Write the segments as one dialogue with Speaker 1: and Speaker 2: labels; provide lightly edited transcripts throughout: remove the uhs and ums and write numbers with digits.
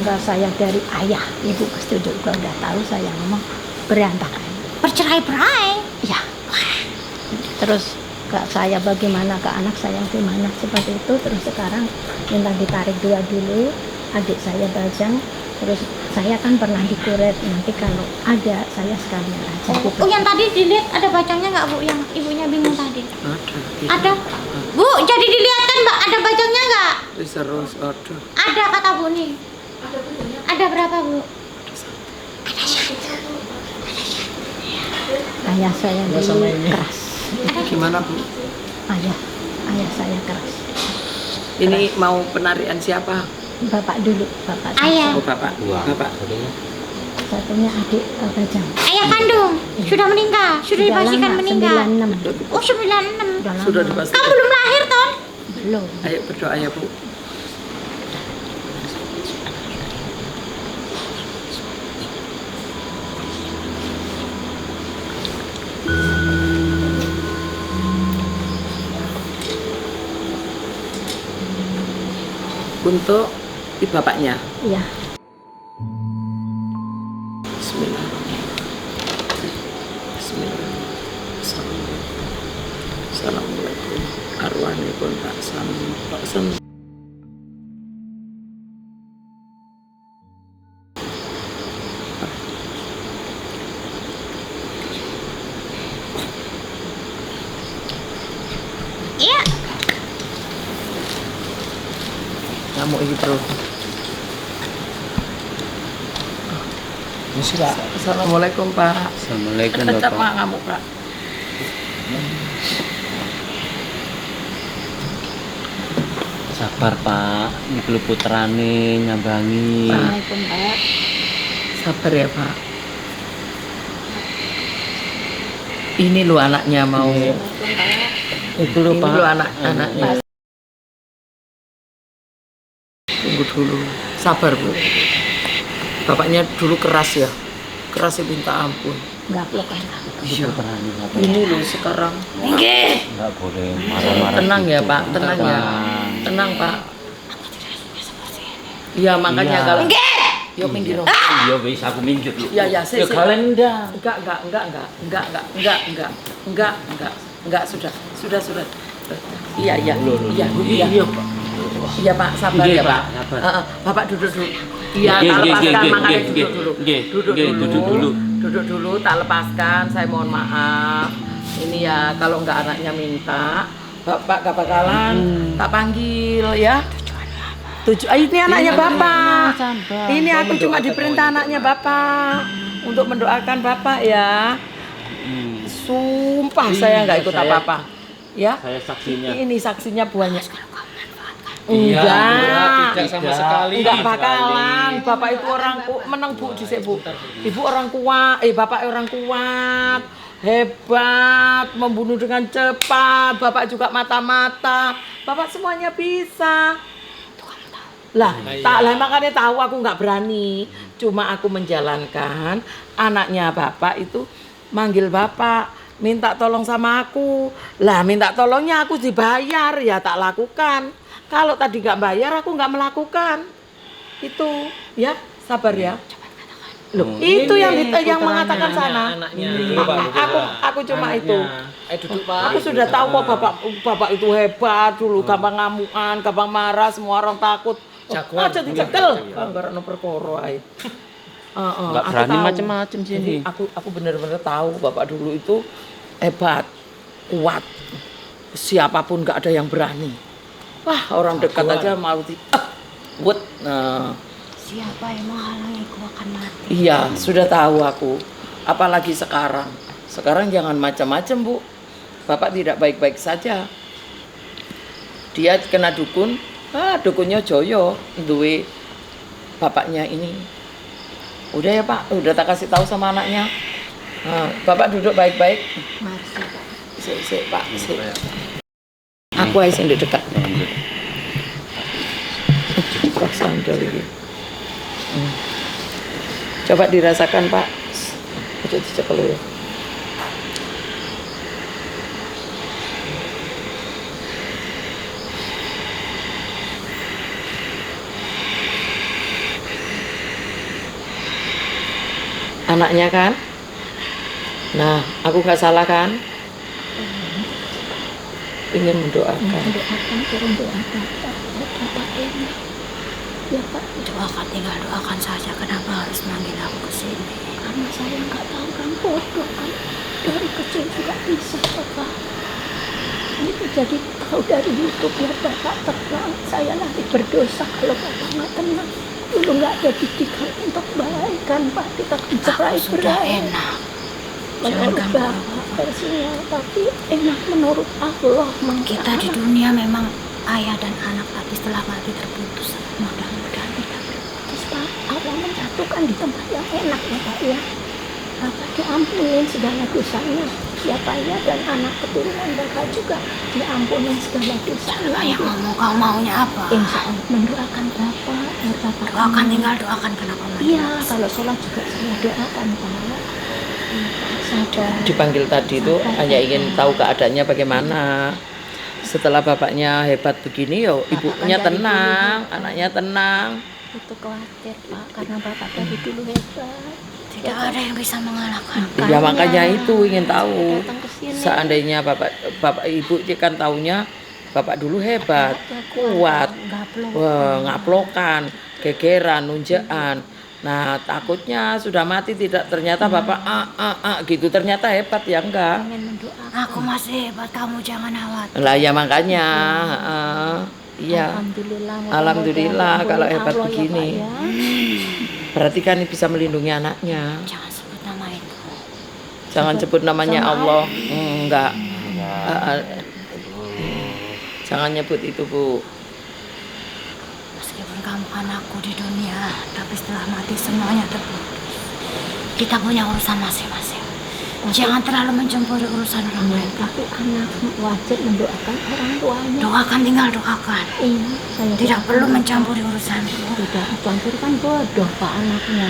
Speaker 1: tangga saya dari ayah. Ibu pasti juga udah tahu saya ngomong berantakan.
Speaker 2: Bercerai-berai.
Speaker 1: Ya. Terus ke saya bagaimana, ke anak saya gimana, seperti itu. Terus sekarang minta ditarik 2 dulu, adik saya Bajang. Terus saya kan pernah dikuret, nanti kalau ada saya sekalian aja.
Speaker 2: Oh, yang tadi dilihat ada bacangnya nggak Bu? Yang ibunya bingung tadi. Ada. Bu, jadi dilihat kan Mbak, ada bacangnya nggak?
Speaker 3: Terus ada.
Speaker 2: Ada kata Bu nih. Ada berapa Bu?
Speaker 1: Ayah saya dulu keras.
Speaker 3: Gimana Bu?
Speaker 1: Ayah saya keras.
Speaker 3: Ini mau penarian siapa?
Speaker 1: Bapak dulu, bapak.
Speaker 2: Ayah.
Speaker 3: Oh Bapak. Bapak.
Speaker 1: Satunya adik Bajang.
Speaker 2: Ayah kandung sudah meninggal, sudah dipastikan meninggal.
Speaker 1: 96.
Speaker 2: Oh 96.
Speaker 3: Sudah dipastikan.
Speaker 2: Kamu belum lahir Ton?
Speaker 1: Belum.
Speaker 3: Ayo berdoa ya Bu. Untuk bapaknya.
Speaker 1: Iya.
Speaker 3: Assalamualaikum arwahipun Pak Sam.
Speaker 2: Iya.
Speaker 3: Ngamuk iki terus.
Speaker 4: Misi Pak.
Speaker 3: Assalamualaikum Pak.
Speaker 4: Assalamualaikum
Speaker 3: Tetap
Speaker 4: Bapak.
Speaker 3: ngamuk Pak.
Speaker 4: Sabar Pak, ini belum putrane nyambangi.
Speaker 1: Assalamualaikum Pak.
Speaker 3: Sabar ya Pak. Ini lo anaknya mau.
Speaker 4: Itu lho
Speaker 3: Ini
Speaker 4: Pak.
Speaker 3: lo anak-anaknya. Tunggu dulu. Sabar Bu. Bapaknya dulu keras ya. Keras ya minta ampun.
Speaker 1: Gaplok kan.
Speaker 3: Iya.
Speaker 4: Putrane Bapak.
Speaker 3: Ini lo sekarang.
Speaker 4: Enggak boleh marah-marah.
Speaker 3: Tenang ya
Speaker 4: gitu,
Speaker 3: Pak, tenang ya.
Speaker 4: Bapak.
Speaker 3: Tenang Pak. Iya makanya
Speaker 4: Iya.
Speaker 3: kalau. Yuk minggir.
Speaker 4: Iya wis aku minggir lho.
Speaker 3: Ya ya
Speaker 4: Ya kalian ndak.
Speaker 3: Enggak, sudah. Iya,
Speaker 4: Loh,
Speaker 3: iya,
Speaker 4: iya Pak.
Speaker 3: iya Pak, sabar
Speaker 4: Nggih,
Speaker 3: ya Pak.
Speaker 4: Pak, sabar.
Speaker 3: Bapak duduk dulu. Iya,
Speaker 4: Nggih,
Speaker 3: tak
Speaker 4: nggih,
Speaker 3: lepaskan,
Speaker 4: nggih,
Speaker 3: makanya
Speaker 4: nggih,
Speaker 3: duduk dulu.
Speaker 4: nggih,
Speaker 3: Duduk
Speaker 4: nggih,
Speaker 3: dulu.
Speaker 4: duduk dulu.
Speaker 3: Duduk dulu, tak lepaskan. Saya mohon maaf. Ini ya, kalau enggak anaknya minta, Bapak gak bakalan tak panggil ya. Ini anaknya Bapak. Ini aku cuma diperintah anaknya Bapak untuk mendoakan Bapak ya. Sumpah saya nggak ikut
Speaker 4: saya-
Speaker 3: apa-apa. Ya.
Speaker 4: Saya saksinya.
Speaker 3: Ini saksinya buahnya.
Speaker 4: Iya,
Speaker 3: Enggak.
Speaker 4: tidak sama sekali.
Speaker 3: Enggak bakalan. Bapak itu orang menang Bu dhisik Bu. Ibu orang kuat, Bapak orang kuat. Hebat, membunuh dengan cepat. Bapak juga mata-mata. Bapak semuanya bisa. Lah, makanya tahu aku nggak berani. Cuma aku menjalankan. Anaknya Bapak itu manggil Bapak, minta tolong sama aku. Lah, minta tolongnya aku dibayar, ya tak lakukan. Kalau tadi nggak bayar, aku nggak melakukan. Itu, ya, sabar ya. Loh, itu yang mengatakan sana. Aku cuma itu.
Speaker 4: Duduk Pak.
Speaker 3: Aku sudah tahu kok bapak itu hebat dulu, gampang ngamukan, gampang marah, semua orang takut.
Speaker 4: Jagoan.
Speaker 3: Aja dicekel. Anggar no perkara ae.
Speaker 4: Enggak
Speaker 3: aku
Speaker 4: berani
Speaker 3: tahu.
Speaker 4: macam-macam sini.
Speaker 3: Jadi aku benar-benar tahu bapak dulu itu hebat, kuat. Siapapun nggak ada yang berani. Wah, orang dekat aja mau buat. Nah,
Speaker 2: Siapa yang menghalangiku akan mati?
Speaker 3: iya, sudah tahu aku. Apalagi sekarang. Sekarang jangan macam-macam, Bu. Bapak tidak baik-baik saja. Dia kena dukun. Dukunnya Joyo, duwe bapaknya ini. Udah ya Pak, udah tak kasih tahu sama anaknya. Bapak duduk baik-baik.
Speaker 1: Masih Pak.
Speaker 3: Sik, Pak, sik. Aku aja sing dekat. Kok sandal iki. Coba dirasakan, Pak. Ojo dicekel ya. anaknya kan? Nah, aku nggak salah kan? Ingin mendoakan.
Speaker 1: Mendoakan, turun doa Bapak enak. Ya Pak,
Speaker 2: Doakan, tinggal doakan saja. Kenapa harus manggil aku ke sini?
Speaker 1: karena saya nggak tahu kan bodoh kan. Dari kecil juga bisa Bapak. Itu jadi tahu dari YouTube ya Bapak tenang. Saya nanti berdosa kalau Bapak nggak tenang. Dulu nggak ada didikan untuk baik kan Pak. Kita cerai
Speaker 2: Sudah
Speaker 1: berai.
Speaker 2: enak.
Speaker 1: Menurut
Speaker 2: Jangan
Speaker 1: Bapak versinya, tapi enak menurut Allah.
Speaker 2: Kita di dunia memang ayah dan anak, tapi setelah mati terputus.
Speaker 1: Mudah-mudahan tidak berputus Pak. Allah menjatuhkan di tempat yang enak ya Pak ya. Bapak diampunin segala dosanya. Siapa ya, dan anak keturunan Bapak juga diampunin segala dosanya.
Speaker 2: Ayah ngomong, kau maunya apa?
Speaker 1: Insya Allah mendoakan Bapak, biar Bapak
Speaker 2: Doakan, tinggal doakan. Kenapa manggil
Speaker 1: Iya,
Speaker 2: aku?
Speaker 1: kalau sholat juga saya doakan Pak. Sabar.
Speaker 3: Dipanggil tadi itu hanya ingin tahu keadaannya bagaimana. Setelah bapaknya hebat begini, yo ibunya
Speaker 1: kan dari
Speaker 3: tenang,
Speaker 1: dulu,
Speaker 3: anaknya tenang.
Speaker 1: Itu khawatir Pak, karena Bapak dari dulu hebat.
Speaker 2: Tidak ada yang bisa mengalahkan.
Speaker 3: Ya makanya itu ingin tahu.
Speaker 1: Datang ke sini.
Speaker 3: Seandainya bapak ibu kan taunya bapak dulu hebat, kuat, ngaplokan, gegeran, nunjaan. Nah takutnya sudah mati tidak, ternyata bapak gitu, ternyata hebat ya enggak.
Speaker 1: Pengen mendoakan.
Speaker 2: Aku masih hebat, kamu jangan khawatir.
Speaker 3: Lah ya makanya, iya.
Speaker 1: Alhamdulillah.
Speaker 3: Alhamdulillah
Speaker 1: mudah-mudahan
Speaker 3: kalau
Speaker 1: Allah
Speaker 3: hebat
Speaker 1: ya, Pak,
Speaker 3: begini.
Speaker 1: ya.
Speaker 3: Berarti kan bisa melindungi anaknya.
Speaker 2: Jangan sebut nama itu.
Speaker 3: Jangan sebut namanya
Speaker 1: Sama
Speaker 3: Allah. Enggak. Jangan nyebut itu, Bu.
Speaker 2: Meskipun kamu anakku di dunia, tapi setelah mati semuanya terputus. Kita punya urusan masing-masing. Jangan terlalu mencampuri urusan orang lain.
Speaker 1: Tapi anak wajib mendoakan orang tuanya.
Speaker 2: Doakan, tinggal doakan.
Speaker 1: Iya, saya
Speaker 2: Tidak
Speaker 1: doakan.
Speaker 2: perlu mencampuri urusanku.
Speaker 1: Tidak campur kan bodoh Pak anaknya.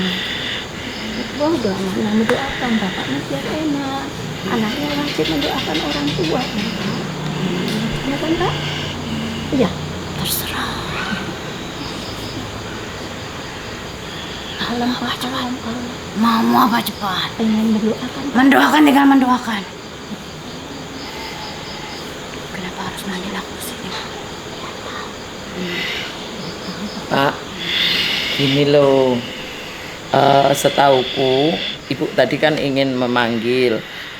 Speaker 1: Bodoh anaknya mendoakan bapaknya biar enak. Anaknya wajib mendoakan orang tua. Ya kan Pak? Iya.
Speaker 2: Terserah.
Speaker 1: Alam Pak, alam Allah.
Speaker 2: Mau apa cepat?
Speaker 1: Pengen mendoakan Pak.
Speaker 2: Mendoakan, tinggal mendoakan. Kenapa harus manggil aku ke sini?
Speaker 3: Pak, gini loh. Setauku, Ibu tadi kan ingin memanggil.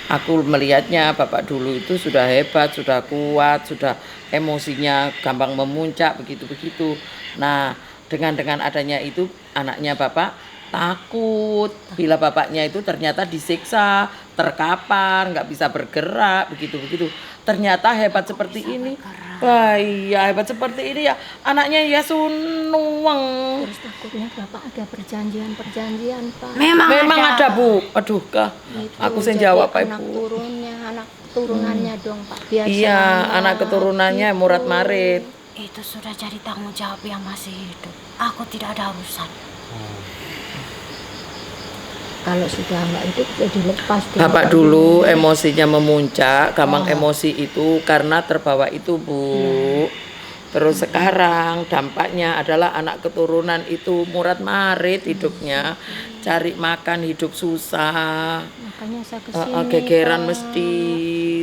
Speaker 3: Aku melihatnya bapak dulu itu sudah hebat, sudah kuat, sudah emosinya gampang memuncak begitu-begitu. Nah, dengan adanya itu anaknya bapak takut bila bapaknya itu ternyata disiksa, terkapar, nggak bisa bergerak begitu-begitu. Ternyata hebat seperti ini. Wah iya, hebat seperti ini ya. Anaknya ya sunuweng.
Speaker 1: Terus takutnya Bapak ada perjanjian Pak.
Speaker 3: Memang ada Bu. Aduh kah.
Speaker 1: Itu,
Speaker 3: Aku sing
Speaker 1: jadi
Speaker 3: jawab Pak
Speaker 1: anak
Speaker 3: Ibu.
Speaker 1: turunnya, anak turunannya dong Pak. Biar
Speaker 3: Iya,
Speaker 1: semuanya
Speaker 3: anak keturunannya
Speaker 1: gitu.
Speaker 3: Murad Marit.
Speaker 2: Itu sudah jadi tanggung jawab yang masih hidup. Aku tidak ada urusan.
Speaker 1: Kalau sudah nggak itu jadi lepas.
Speaker 3: Bapak dulu emosinya memuncak, gampang emosi itu karena terbawa itu Bu. Terus sekarang dampaknya adalah anak keturunan itu Murad Marit hidupnya, cari makan hidup susah,
Speaker 1: Makanya saya kesini.
Speaker 3: gegeran
Speaker 1: Pak.
Speaker 3: mesti,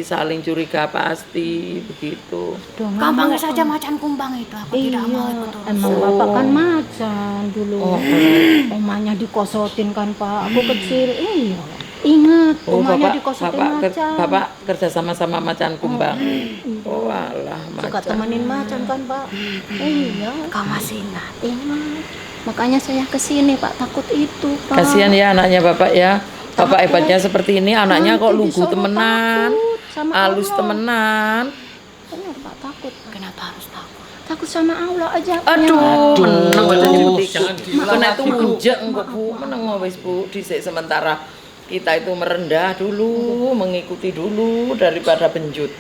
Speaker 3: saling curiga pasti begitu.
Speaker 1: Dong,
Speaker 2: Kau panggil
Speaker 1: Pak.
Speaker 2: saja macan kumbang itu. Aku tidak mau ikut urusan.
Speaker 1: Emang Bapak kan macan dulu. Omanya dikosotin kan Pak. Aku kecil. Iya. Ingat, omanya dikosotin macan.
Speaker 3: Bapak kerja sama macan kumbang. Oh alah,
Speaker 1: Suka
Speaker 3: macan.
Speaker 1: temenin macan kan Pak. Iya.
Speaker 2: Kau masih ingat?
Speaker 1: Ingat. Makanya saya kesini Pak, takut itu Pak.
Speaker 3: Kasihan ya anaknya Bapak ya. Bapak hebatnya seperti ini, anaknya kok
Speaker 1: Nanti
Speaker 3: lugu
Speaker 1: disuruh
Speaker 3: temenan,
Speaker 1: takut sama
Speaker 3: halus
Speaker 1: Allah.
Speaker 3: temenan.
Speaker 1: Benar Pak, takut Pak.
Speaker 2: Kenapa harus takut?
Speaker 1: Takut sama Allah aja.
Speaker 3: Aduh, meneng aja nyebut
Speaker 4: jangan
Speaker 3: Kena itu munjek engko Bu, meneng wis Bu, dhisik sementara kita itu merendah dulu, mengikuti dulu daripada benjut.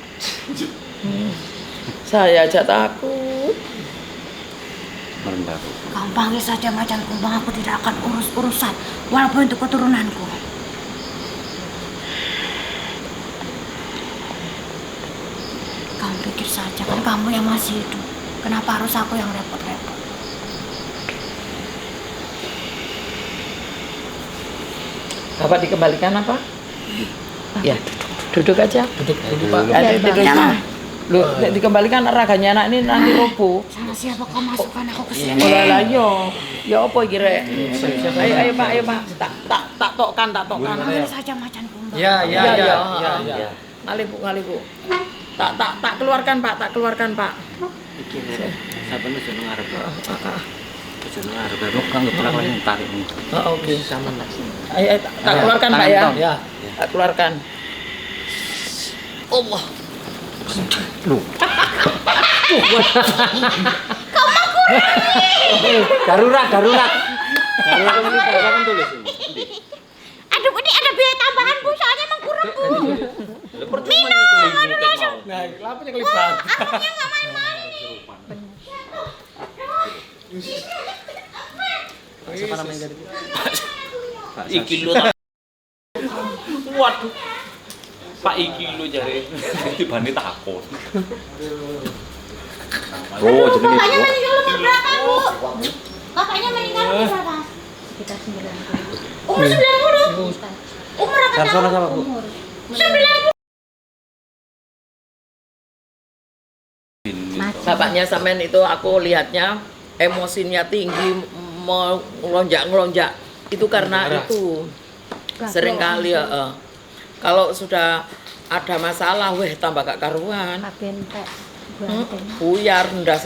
Speaker 3: Saya aja takut.
Speaker 4: Merendah.
Speaker 2: Kau panggil saja macan kumbang. Aku tidak akan urus urusan, walaupun itu keturunanku. Kamu pikir saja, kan kamu yang masih hidup. Kenapa harus aku yang repot-repot?
Speaker 3: Bapak dikembalikan apa? Ya, duduk aja.
Speaker 5: Duduk Pak.
Speaker 3: Ada
Speaker 1: Bang.
Speaker 3: duduk. Loh, raganya anak ini nanti roboh.
Speaker 2: Sama siapa kau masukkan aku ke sini?
Speaker 3: Oh lah yo. Ya apa iki rek? Ayo Pak. Tak tokkan.
Speaker 2: Ambil saja macan kumbang.
Speaker 5: Ya.
Speaker 3: Ngalih Bu. Tak keluarkan Pak.
Speaker 4: Iki saben wis nang arep. Wis nang arep kok kang geblak langsung tarik.
Speaker 3: Oh, oke, sama. Ayo tak keluarkan Pak ya.
Speaker 5: Ya.
Speaker 3: Tak keluarkan. Allah.
Speaker 5: Darurat.
Speaker 4: Darurat ini sampean tulis ini.
Speaker 2: Aduh, ini ada biaya tambahan Bu, soalnya emang kurang Bu.
Speaker 4: Lha percuma nyekeli mau.
Speaker 5: Nah, kenapa nyekeli banget?
Speaker 2: Akunya nggak main-main nih.
Speaker 5: Siapa namanya tadi?
Speaker 4: Iki lho. Waduh. Pak iki lho jare tibane takon. Oh, jenenge
Speaker 2: Bapaknya meninggal umur berapa Bu? Bapaknya meninggal umur berapa?
Speaker 1: Sekitar 90.
Speaker 2: Umur 90. Umur apa
Speaker 5: Salah
Speaker 2: tahun?
Speaker 5: sama Bu.
Speaker 2: 90.
Speaker 3: Bapaknya sampean itu aku lihatnya emosinya tinggi, mau ngelonjak. Itu karena itu sering kali kalau sudah ada masalah, tambah gak karuan.
Speaker 1: Makin tek banting.
Speaker 3: Buyar, ndas,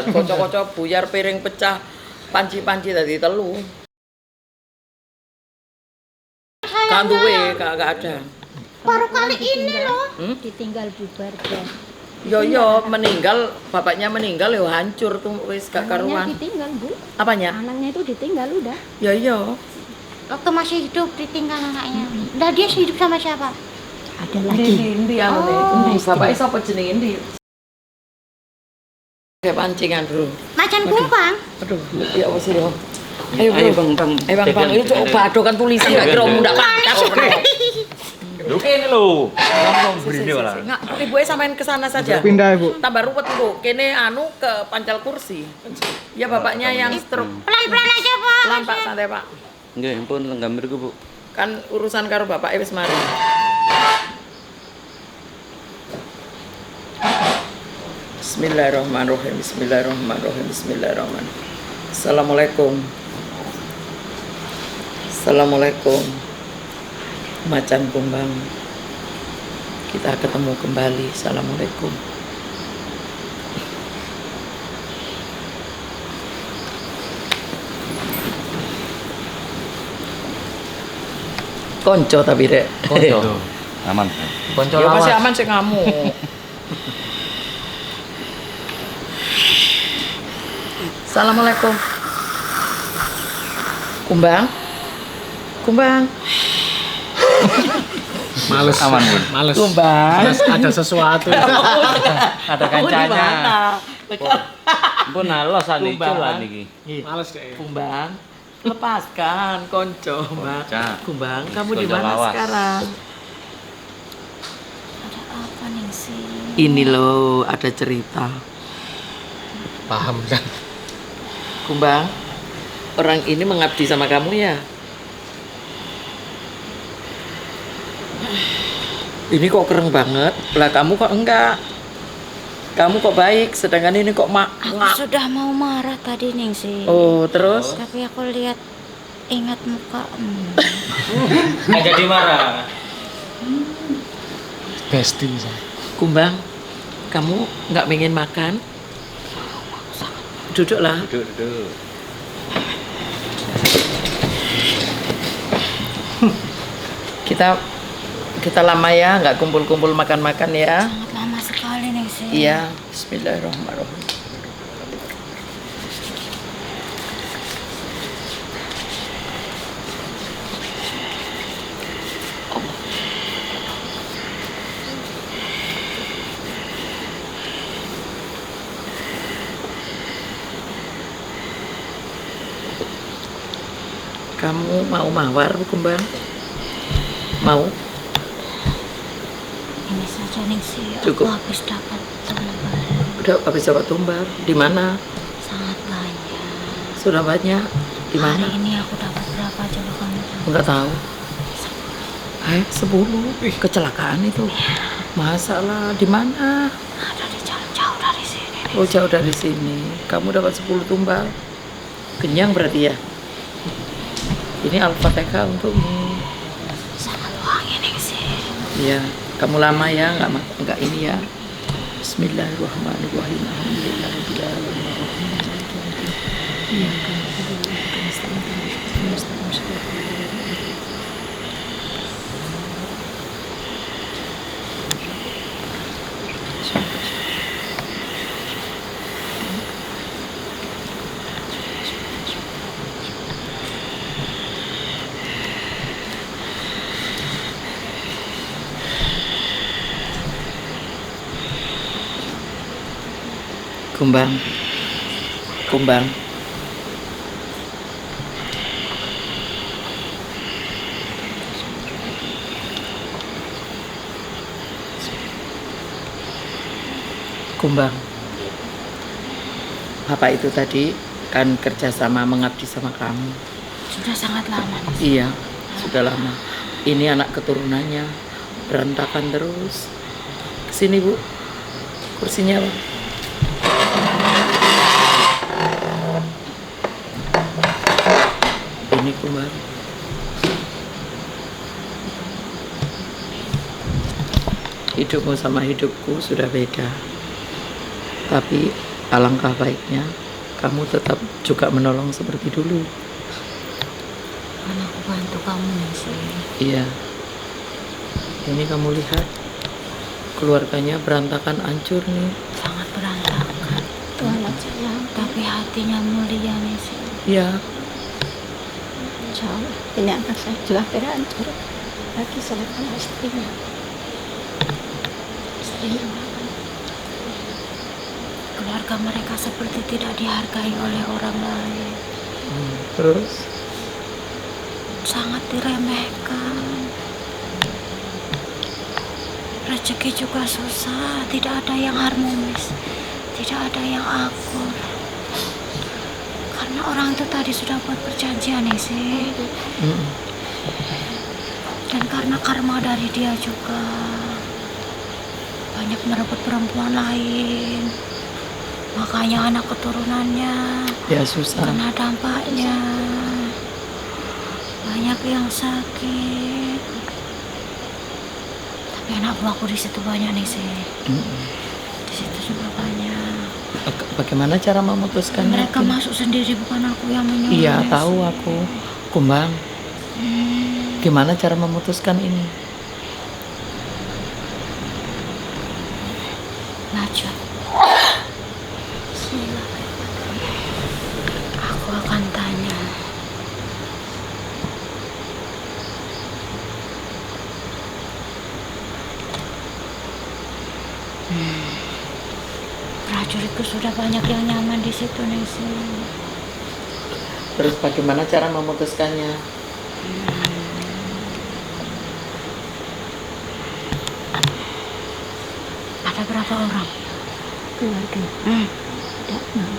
Speaker 3: kocok-kocok buyar, piring pecah, panci tadi telu. Kan duwe, gak ada.
Speaker 2: Baru kali ini loh.
Speaker 1: Ditinggal bubar dan
Speaker 3: Yo meninggal, bapaknya meninggal ya hancur tuh wis gak
Speaker 1: anaknya
Speaker 3: karuan.
Speaker 1: ditinggal Bu.
Speaker 3: Apanya?
Speaker 1: Anaknya itu ditinggal udah.
Speaker 3: Yo.
Speaker 2: Waktu masih hidup ditinggal anaknya. Udah dia hidup sama siapa?
Speaker 1: Ada lagi.
Speaker 3: Ndi
Speaker 2: Oh.
Speaker 3: Bapaknya sapa jenenge ndi? Kayak pancingan, Bro.
Speaker 2: Macan kumbang.
Speaker 3: Aduh, ya apa sih, Bro? Ayo, Bang. Bang, itu coba adokan tulisan gak kira mundak pangkas.
Speaker 4: Lho kene lho. Ngomong brine malah.
Speaker 3: Ibuke sampean ke sana saja.
Speaker 5: Pindah, Bu.
Speaker 3: Tambah ruwet, Bu. Kene ke pancal kursi. Ya bapaknya yang stroke.
Speaker 2: Pelan-pelan aja Pak.
Speaker 3: Pelan, Pak, santai, Pak.
Speaker 4: Nggih, pun lenggam mriku, Bu.
Speaker 3: Kan urusan karo bapak wis mari. Bismillahirrahmanirrahim. Assalamualaikum. Macan kumbang. Kita ketemu kembali. Assalamualaikum. Konco tapi rek.
Speaker 4: Aman.
Speaker 5: Konco
Speaker 3: Ya masih
Speaker 5: lawas.
Speaker 3: aman sih kamu. Assalamualaikum. Kumbang.
Speaker 5: Males.
Speaker 4: Aman, Bun.
Speaker 5: Males.
Speaker 3: Kumbang.
Speaker 5: Ada sesuatu.
Speaker 4: Ada kancanya.
Speaker 3: Kamu
Speaker 4: Pun halos ane
Speaker 3: Kumbang.
Speaker 4: culan iki.
Speaker 5: Males kayaknya.
Speaker 3: Kumbang. Lepaskan konco, Mbak.
Speaker 4: Cak.
Speaker 3: Kumbang, kamu di
Speaker 4: Konco
Speaker 3: mana
Speaker 4: lawas.
Speaker 3: sekarang?
Speaker 2: Ada apa nih sih?
Speaker 3: Ini loh, ada cerita.
Speaker 5: Paham kan?
Speaker 3: Kumbang, orang ini mengabdi sama kamu ya? Ini kok keren banget, lah kamu kok enggak? Kamu kok baik, sedangkan ini kok
Speaker 2: Aku sudah mau marah tadi nih sih.
Speaker 3: Oh, terus?
Speaker 2: Tapi aku lihat ingat muka.
Speaker 4: Nggak jadi marah.
Speaker 5: Bestie saya.
Speaker 3: Kumbang, kamu nggak ingin makan? Duduklah.
Speaker 4: Duduk.
Speaker 3: Kita lama ya, nggak kumpul-kumpul makan-makan ya.
Speaker 2: Sangat lama sekali nih sih.
Speaker 3: Iya, Bismillahirrahmanirrahim. Kamu mau mawar, Bu Kumbang? Mau?
Speaker 2: Ini saja nih sih.
Speaker 3: Cukup.
Speaker 2: Aku habis dapat tumbar.
Speaker 3: Udah habis dapat tumbar. Di mana?
Speaker 2: Sangat banyak.
Speaker 3: Sudah banyak. Di
Speaker 2: Hari
Speaker 3: mana?
Speaker 2: ini aku dapat berapa coba kamu tahu?
Speaker 3: Enggak tahu. 10 kecelakaan itu. Masalah di mana?
Speaker 2: Ada di jauh dari sini.
Speaker 3: Oh, jauh dari sini. Kamu dapat 10 tumbal. Kenyang berarti ya. Ini Al-Fatihah untukmu.
Speaker 2: Sangat wangi nih sih.
Speaker 3: Iya, kamu lama ya, enggak ini ya. Bismillahirrahmanirrahim. Alhamdulillahirabbil alamin. Iya, kan. Kumbang. Kumbang. Bapak itu tadi kan kerjasama mengabdi sama kamu.
Speaker 2: Sudah sangat lama nih.
Speaker 3: Iya, sudah lama. Ini anak keturunannya berantakan terus. Kesini Bu, kursinya Bu. Ini Kumbang. Hidupmu sama hidupku sudah beda. Tapi alangkah baiknya kamu tetap juga menolong seperti dulu.
Speaker 2: Karena aku bantu kamu nih sih.
Speaker 3: Iya. Ini kamu lihat keluarganya berantakan, hancur nih.
Speaker 2: Sangat berantakan.
Speaker 1: Itu anak saya
Speaker 2: Tapi hatinya mulia nih sih.
Speaker 3: Iya.
Speaker 1: jauh. Ini anak saya juga hancur. Lagi sama istrinya.
Speaker 2: Keluarga mereka seperti tidak dihargai oleh orang lain.
Speaker 3: Terus?
Speaker 2: Sangat diremehkan. Rezeki juga susah, tidak ada yang harmonis, tidak ada yang akur. Karena orang itu tadi sudah buat perjanjian nih sih. Dan karena karma dari dia juga banyak merebut perempuan lain. Makanya anak keturunannya
Speaker 3: Ya susah.
Speaker 2: kena dampaknya. Banyak yang sakit. Tapi anak buahku di situ banyak nih sih. Di situ juga banyak.
Speaker 3: Bagaimana cara memutuskannya?
Speaker 2: Mereka masuk sendiri, bukan aku yang menyuruh.
Speaker 3: Iya,
Speaker 2: nih,
Speaker 3: tahu
Speaker 2: sih.
Speaker 3: aku. Kumbang, gimana cara memutuskan ini?
Speaker 2: Najwa. Aku akan tanya. Prajuritku sudah banyak yang nyaman di situ nih sih.
Speaker 3: Terus bagaimana cara memutuskannya?
Speaker 2: Ada berapa orang?
Speaker 1: Keluarga. Tidak mau.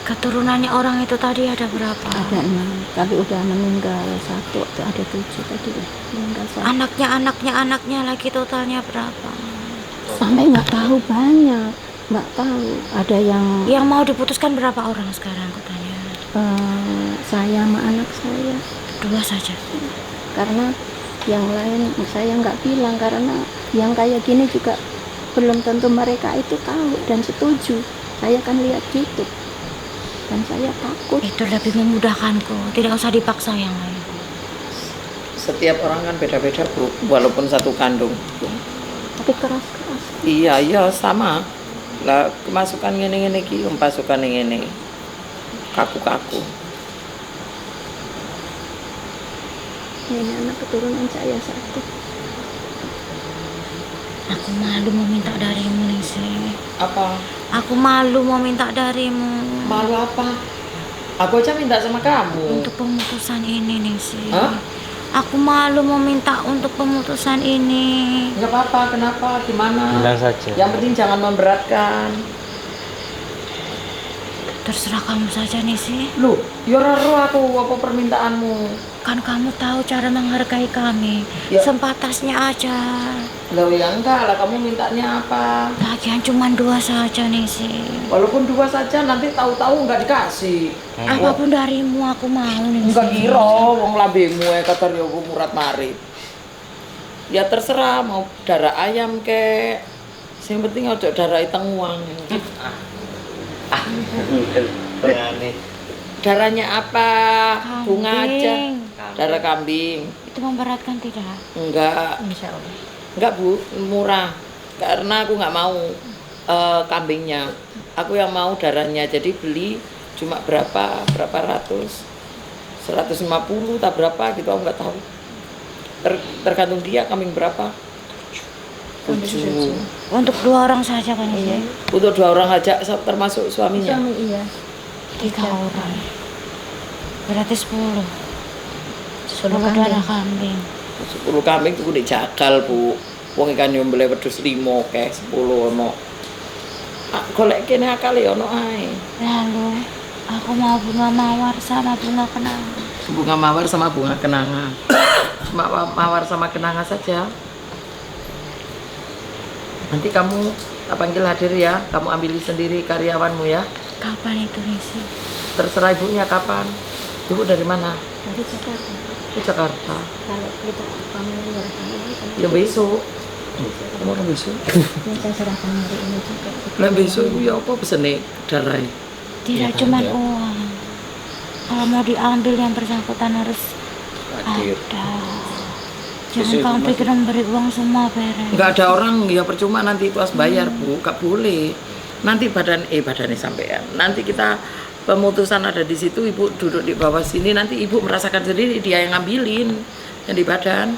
Speaker 2: Keturunannya orang itu tadi ada berapa?
Speaker 1: Ada 6, tapi udah meninggal 1, tuh ada 7 tadi meninggal 1.
Speaker 2: Anaknya lagi totalnya berapa?
Speaker 1: Sampai nggak tahu banyak, nggak tahu. Ada yang
Speaker 2: Yang mau diputuskan berapa orang sekarang aku tanya?
Speaker 1: saya sama anak saya,
Speaker 2: 2 saja.
Speaker 1: karena yang lain saya nggak bilang, karena yang kayak gini juga belum tentu mereka itu tahu dan setuju. Saya kan lihat YouTube dan saya takut.
Speaker 2: Itu lebih memudahkanku, tidak usah dipaksa yang lain.
Speaker 3: Setiap orang kan beda-beda Bu, walaupun satu kandung.
Speaker 1: Tapi keras-keras.
Speaker 3: Iya sama. Lah kemasukan ngene-ngene iki, pasukan ngene. Kaku-kaku.
Speaker 1: Ini anak keturunan saya 1.
Speaker 2: Aku malu mau minta darimu nih sih.
Speaker 3: Apa?
Speaker 2: Aku malu mau minta darimu
Speaker 3: Malu apa? Aku aja minta sama kamu.
Speaker 2: untuk pemutusan ini nih sih.
Speaker 3: Hah?
Speaker 2: Aku malu mau minta untuk pemutusan ini.
Speaker 3: Enggak apa-apa, kenapa? Gimana?
Speaker 5: Bilang saja.
Speaker 3: Yang penting jangan memberatkan.
Speaker 2: Terserah kamu saja nih sih.
Speaker 3: Loh, ya ora ero aku apa permintaanmu.
Speaker 2: Kan kamu tahu cara menghargai kami.
Speaker 3: Ya.
Speaker 2: Sempatasnya aja.
Speaker 3: Loh ya enggak lah, kamu mintanya apa?
Speaker 2: Lagian cuma 2 saja nih sih.
Speaker 3: Walaupun 2 saja nanti tahu-tahu nggak dikasih.
Speaker 2: Apapun darimu aku mau nih.
Speaker 3: Enggak kira wong lambemu kata yo murad marit. Ya terserah mau darah ayam kek. Sing penting ojo darah iteng uang.
Speaker 4: Berani.
Speaker 3: Darahnya apa? Bunga aja.
Speaker 2: Kambing.
Speaker 3: Darah kambing.
Speaker 2: Itu memberatkan tidak?
Speaker 3: Enggak.
Speaker 1: Insya Allah.
Speaker 3: Enggak Bu, murah. Karena aku nggak mau kambingnya. Aku yang mau darahnya. Jadi beli cuma berapa ratus. 150 tak berapa gitu, aku nggak tahu. Tergantung dia kambing berapa. 7.
Speaker 2: Untuk 2 orang saja kan
Speaker 1: Iya.
Speaker 2: ini?
Speaker 3: Untuk 2 orang aja termasuk suaminya.
Speaker 1: Suami iya.
Speaker 2: 3 orang. Berarti 10.
Speaker 1: 10
Speaker 2: darah
Speaker 1: kambing.
Speaker 2: kambing.
Speaker 3: 10 kambing itu dijagal Bu. Wong ikan yo mbele wedhus 5 kek 10 ono. Golek kene akale ono ae.
Speaker 2: Lalu aku mau bunga mawar sama bunga kenanga.
Speaker 3: Bunga mawar sama bunga kenanga. Cuma mawar sama kenanga saja. Nanti kamu tak panggil hadir ya. Kamu ambil sendiri karyawanmu ya.
Speaker 2: Kapan itu Nisi?
Speaker 3: Terserah ibunya kapan. Ibu dari mana?
Speaker 1: Dari Jakarta.
Speaker 3: Di Jakarta.
Speaker 1: Kalau kita kami menyerahkan ini kan
Speaker 3: Ya besok. Kamu kan besok.
Speaker 1: kita serahkan hari ini juga.
Speaker 3: Lah besok ibu ya apa pesene darah?
Speaker 2: Tidak cuma uang. Kalau mau diambil yang bersangkutan harus
Speaker 4: Hadir.
Speaker 2: ada. Jangan kamu pikir memberi uang semua beres.
Speaker 3: Enggak ada orang ya percuma nanti itu harus bayar Bu. Enggak boleh. Nanti badannya sampean. Nanti kita pemutusan ada di situ, ibu duduk di bawah sini, nanti ibu merasakan sendiri dia yang ngambilin yang di badan.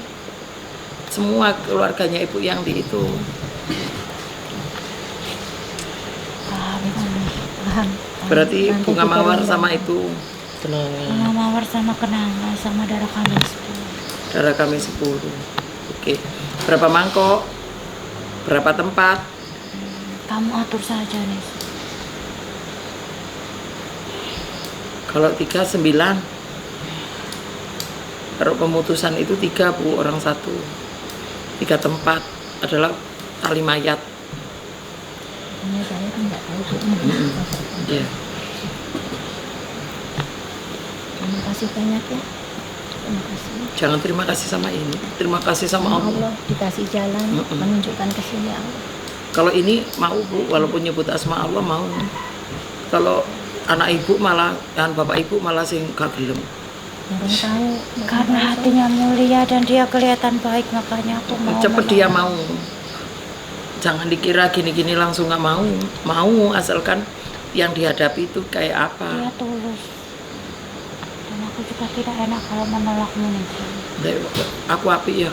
Speaker 3: Semua keluarganya ibu yang di itu.
Speaker 1: Paham.
Speaker 3: Berarti
Speaker 1: Nanti
Speaker 3: bunga
Speaker 1: kita
Speaker 3: mawar
Speaker 1: bilang.
Speaker 3: sama itu
Speaker 2: Bunga mawar sama kenanga sama darah kambing 10.
Speaker 3: darah kami 10. Oke. Berapa mangkok? Berapa tempat?
Speaker 2: Kamu atur saja nih.
Speaker 3: Kalau 3 9. Kalau pemutusan itu 3 Bu, orang 1. 3 tempat adalah tali mayat.
Speaker 1: Ini saya kan nggak tahu Bu.
Speaker 3: Ya.
Speaker 1: Terima kasih banyak ya. Terima kasih.
Speaker 3: Jangan terima kasih sama ini. Terima kasih sama
Speaker 1: Sama
Speaker 3: Allah.
Speaker 1: Allah dikasih jalan menunjukkan ke sini Allah.
Speaker 3: Kalau ini mau Bu, walaupun nyebut asma Allah mau. Kalau anak ibu malah, dan bapak ibu malah sing gak gelem.
Speaker 1: Orang tahu.
Speaker 2: Karena hatinya mulia dan dia kelihatan baik, makanya aku mau.
Speaker 3: Cepet dia mau. Jangan dikira gini-gini langsung nggak mau. Mau asalkan yang dihadapi itu kayak apa.
Speaker 2: Dia tulus. Dan aku juga tidak enak kalau menolakmu nih.
Speaker 3: Aku api ya.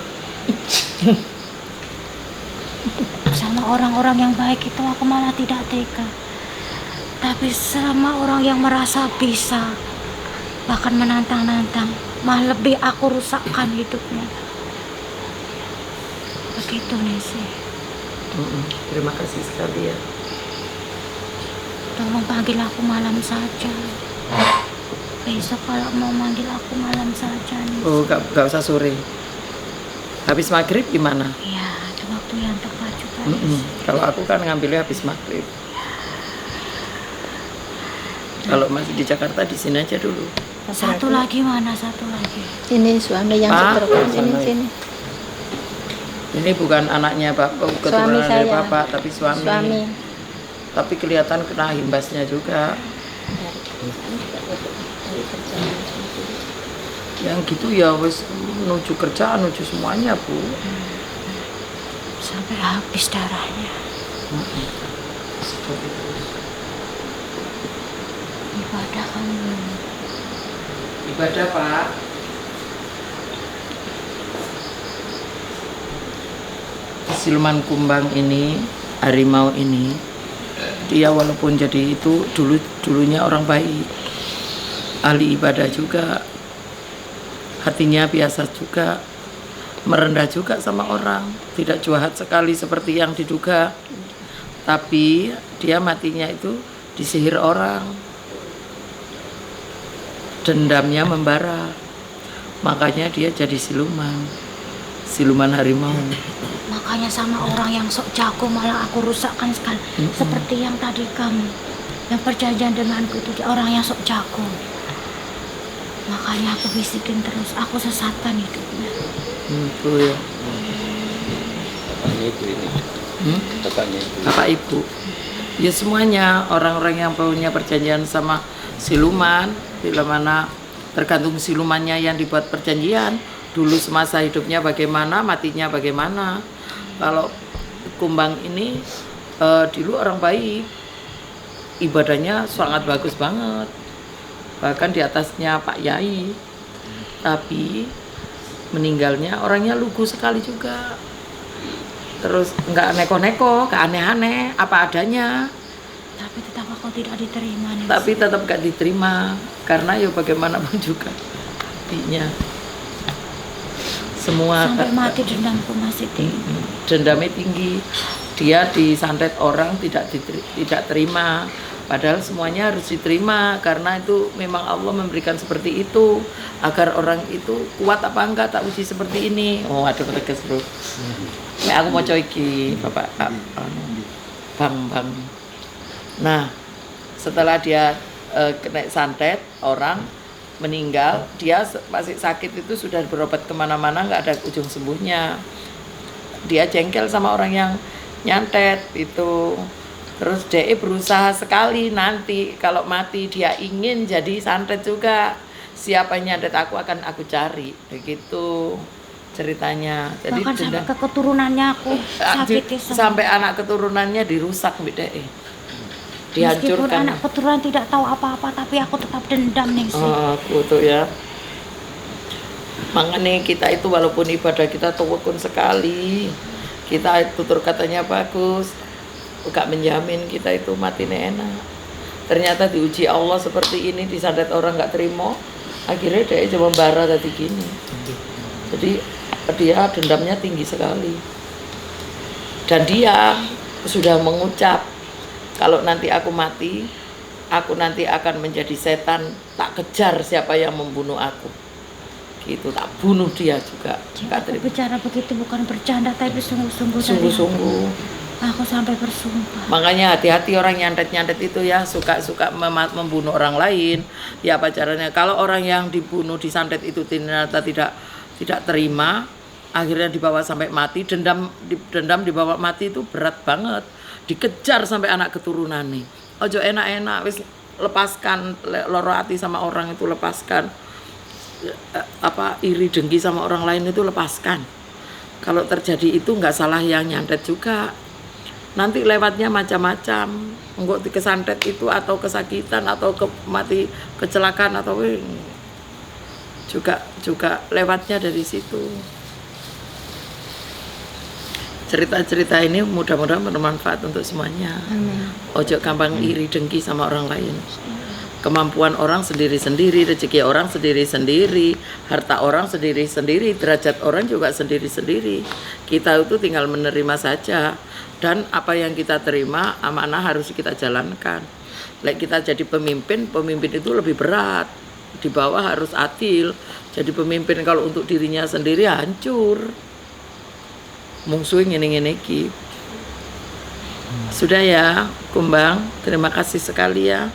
Speaker 2: Sama orang-orang yang baik itu aku malah tidak tega. Tapi sama orang yang merasa bisa, bahkan menantang-nantang, malah lebih aku rusakkan hidupnya. Begitu nih sih.
Speaker 3: Terima kasih sekali ya.
Speaker 2: Tolong panggil aku malam saja. Besok kalau mau manggil aku malam saja nih.
Speaker 3: Oh, gak usah sore. Habis maghrib gimana?
Speaker 2: Ya, ada waktu yang tepat juga.
Speaker 3: Kalau aku kan ngambilnya habis maghrib. Kalau masih di Jakarta di sini aja dulu.
Speaker 2: Satu lagi mana? Satu lagi.
Speaker 1: Ini suami yang
Speaker 3: Pak,
Speaker 1: sini sini.
Speaker 3: Ini bukan anaknya Bapak,
Speaker 1: Suami
Speaker 3: keturunan dari
Speaker 1: saya.
Speaker 3: Bapak, tapi suami.
Speaker 1: Suami.
Speaker 3: Tapi kelihatan kena imbasnya juga. Yang gitu ya wis menuju kerja, menuju semuanya Bu.
Speaker 2: Sampai habis darahnya. Ibadah kamu.
Speaker 3: Ibadah Pak. Siluman kumbang ini, harimau ini, dia walaupun jadi itu dulunya orang baik, ahli ibadah juga, hatinya biasa juga, merendah juga sama orang, tidak jahat sekali seperti yang diduga, tapi dia matinya itu disihir orang, dendamnya membara. Makanya dia jadi siluman harimau.
Speaker 2: Makanya sama orang yang sok jago malah aku rusakkan sekali. Seperti yang tadi kamu, yang perjanjian denganku itu dia orang yang sok jago. Makanya aku bisikin terus, aku sesatkan hidupnya.
Speaker 3: Itu ya.
Speaker 4: Bapaknya itu ini. Bapaknya itu.
Speaker 3: Bapak ibu. Ya semuanya orang-orang yang punya perjanjian sama siluman, bila mana tergantung silumannya yang dibuat perjanjian. Dulu semasa hidupnya bagaimana, matinya bagaimana. Kalau Kumbang ini dulu orang baik, ibadahnya sangat bagus banget, bahkan di atasnya Pak Yai. Tapi meninggalnya orangnya lugu sekali juga. Terus nggak neko-neko, nggak aneh-aneh, apa adanya.
Speaker 2: Tapi tetap aku tidak diterima nih.
Speaker 3: Tapi tetap nggak diterima karena ya bagaimanapun juga hatinya. Semua
Speaker 2: Sampai mati dendamku masih tinggi.
Speaker 3: dendamnya tinggi. Dia disantet orang tidak terima. Padahal semuanya harus diterima karena itu memang Allah memberikan seperti itu agar orang itu kuat apa enggak tak uji seperti ini. Oh, aduh tegas bro. Nek aku mau coiki Bapak Bang. Nah, setelah dia kena santet orang meninggal, dia masih sakit itu sudah berobat kemana-mana nggak ada ujung sembuhnya. Dia jengkel sama orang yang nyantet itu. Terus DE berusaha sekali nanti kalau mati dia ingin jadi santet juga. Siapa yang nyantet aku akan aku cari. Begitu ceritanya. Jadi
Speaker 2: Bahkan sampai ke keturunannya aku sakiti semua.
Speaker 3: sampai anak keturunannya dirusak Mbak DE.
Speaker 2: Meskipun
Speaker 3: Dihancurkan.
Speaker 2: anak keturunan tidak tahu apa-apa, tapi aku tetap dendam nih sih.
Speaker 3: Aku tuh ya. Makanya kita itu walaupun ibadah kita tawakun sekali, kita tutur katanya bagus, gak menjamin kita itu mati enak. Ternyata diuji Allah seperti ini, disantet orang gak terima, akhirnya dia cuma bara tadi gini. Jadi dia dendamnya tinggi sekali. Dan dia sudah mengucap, kalau nanti aku mati, aku nanti akan menjadi setan, tak kejar siapa yang membunuh aku. Gitu, tak bunuh dia juga. Gak
Speaker 2: Aku
Speaker 3: terima.
Speaker 2: bicara begitu bukan bercanda, tapi sungguh-sungguh. dari
Speaker 3: Sungguh-sungguh.
Speaker 2: Aku sampai bersumpah.
Speaker 3: Makanya hati-hati orang nyantet-nyantet itu ya, suka membunuh orang lain. Ya apa caranya? Kalau orang yang dibunuh disantet itu ternyata tidak terima, akhirnya dibawa sampai mati, dendam dibawa mati itu berat banget. Dikejar sampai anak keturunan nih. Ojo enak-enak wis lepaskan loro hati sama orang itu, lepaskan. Iri dengki sama orang lain itu lepaskan. Kalau terjadi itu nggak salah yang nyantet juga. Nanti lewatnya macam-macam. Enggak kesantet itu atau kesakitan atau mati kecelakaan atau juga lewatnya dari situ. Cerita-cerita ini mudah-mudahan bermanfaat untuk semuanya.
Speaker 1: Amin.
Speaker 3: Ojo gampang iri dengki sama orang lain. Kemampuan orang sendiri-sendiri, rezeki orang sendiri-sendiri, harta orang sendiri-sendiri, derajat orang juga sendiri-sendiri. Kita itu tinggal menerima saja. Dan apa yang kita terima, amanah harus kita jalankan. Like kita jadi pemimpin itu lebih berat. Di bawah harus adil. Jadi pemimpin kalau untuk dirinya sendiri hancur. Mungsuin ngene-ngene iki. Sudah ya, Kumbang. Terima kasih sekali ya.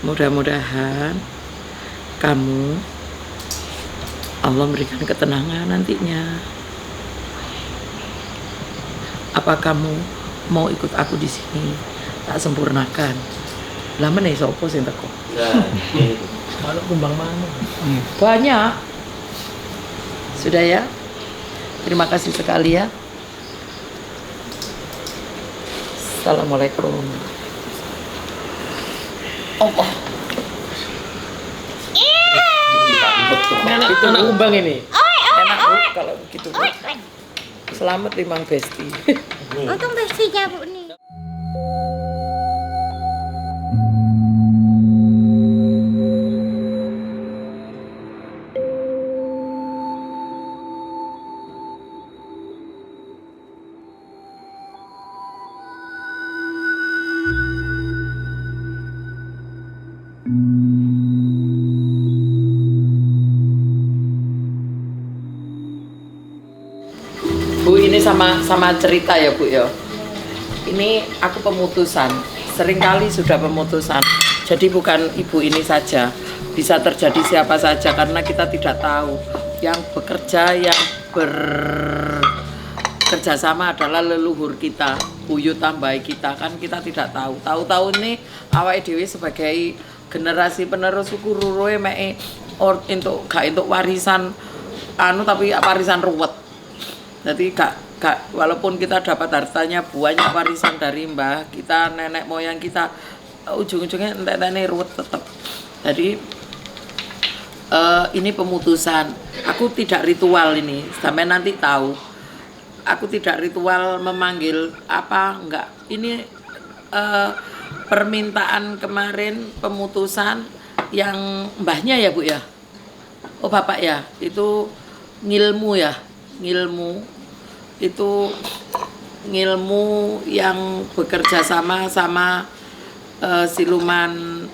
Speaker 3: Mudah-mudahan kamu Allah berikan ketenangan nantinya. Apa kamu mau ikut aku di sini? Tak sempurnakan. Lah meneh sapa sing teko?
Speaker 5: Kalau kumbang mana?
Speaker 3: Banyak. Sudah ya? Terima kasih sekali ya. Assalamualaikum. Allah.
Speaker 5: Anak kumbang ini.
Speaker 3: Enak Bu kalau begitu Bu. Selamat Limang Besti.
Speaker 2: Untung bestinya Bu nih.
Speaker 3: sama cerita ya Bu ya. Ini aku pemutusan. Seringkali sudah pemutusan. Jadi bukan ibu ini saja. Bisa terjadi siapa saja karena kita tidak tahu. Yang bekerja, yang bekerja sama adalah leluhur kita, buyut tambahi kita, kan kita tidak tahu. Tahu-tahu ini awake dhewe sebagai generasi penerus suku ruruhe mek untuk gak untuk warisan tapi warisan ruwet. Jadi gak walaupun kita dapat hartanya banyak warisan dari mbah kita, nenek moyang kita, ujung-ujungnya entek-entekne ruwet tetap. Jadi ini pemutusan. Aku tidak ritual ini, sampai nanti tahu. Aku tidak ritual memanggil apa enggak. Ini permintaan kemarin pemutusan yang mbahnya ya Bu ya. Oh bapak ya, itu ngilmu ya, ngilmu itu ngilmu yang bekerja sama siluman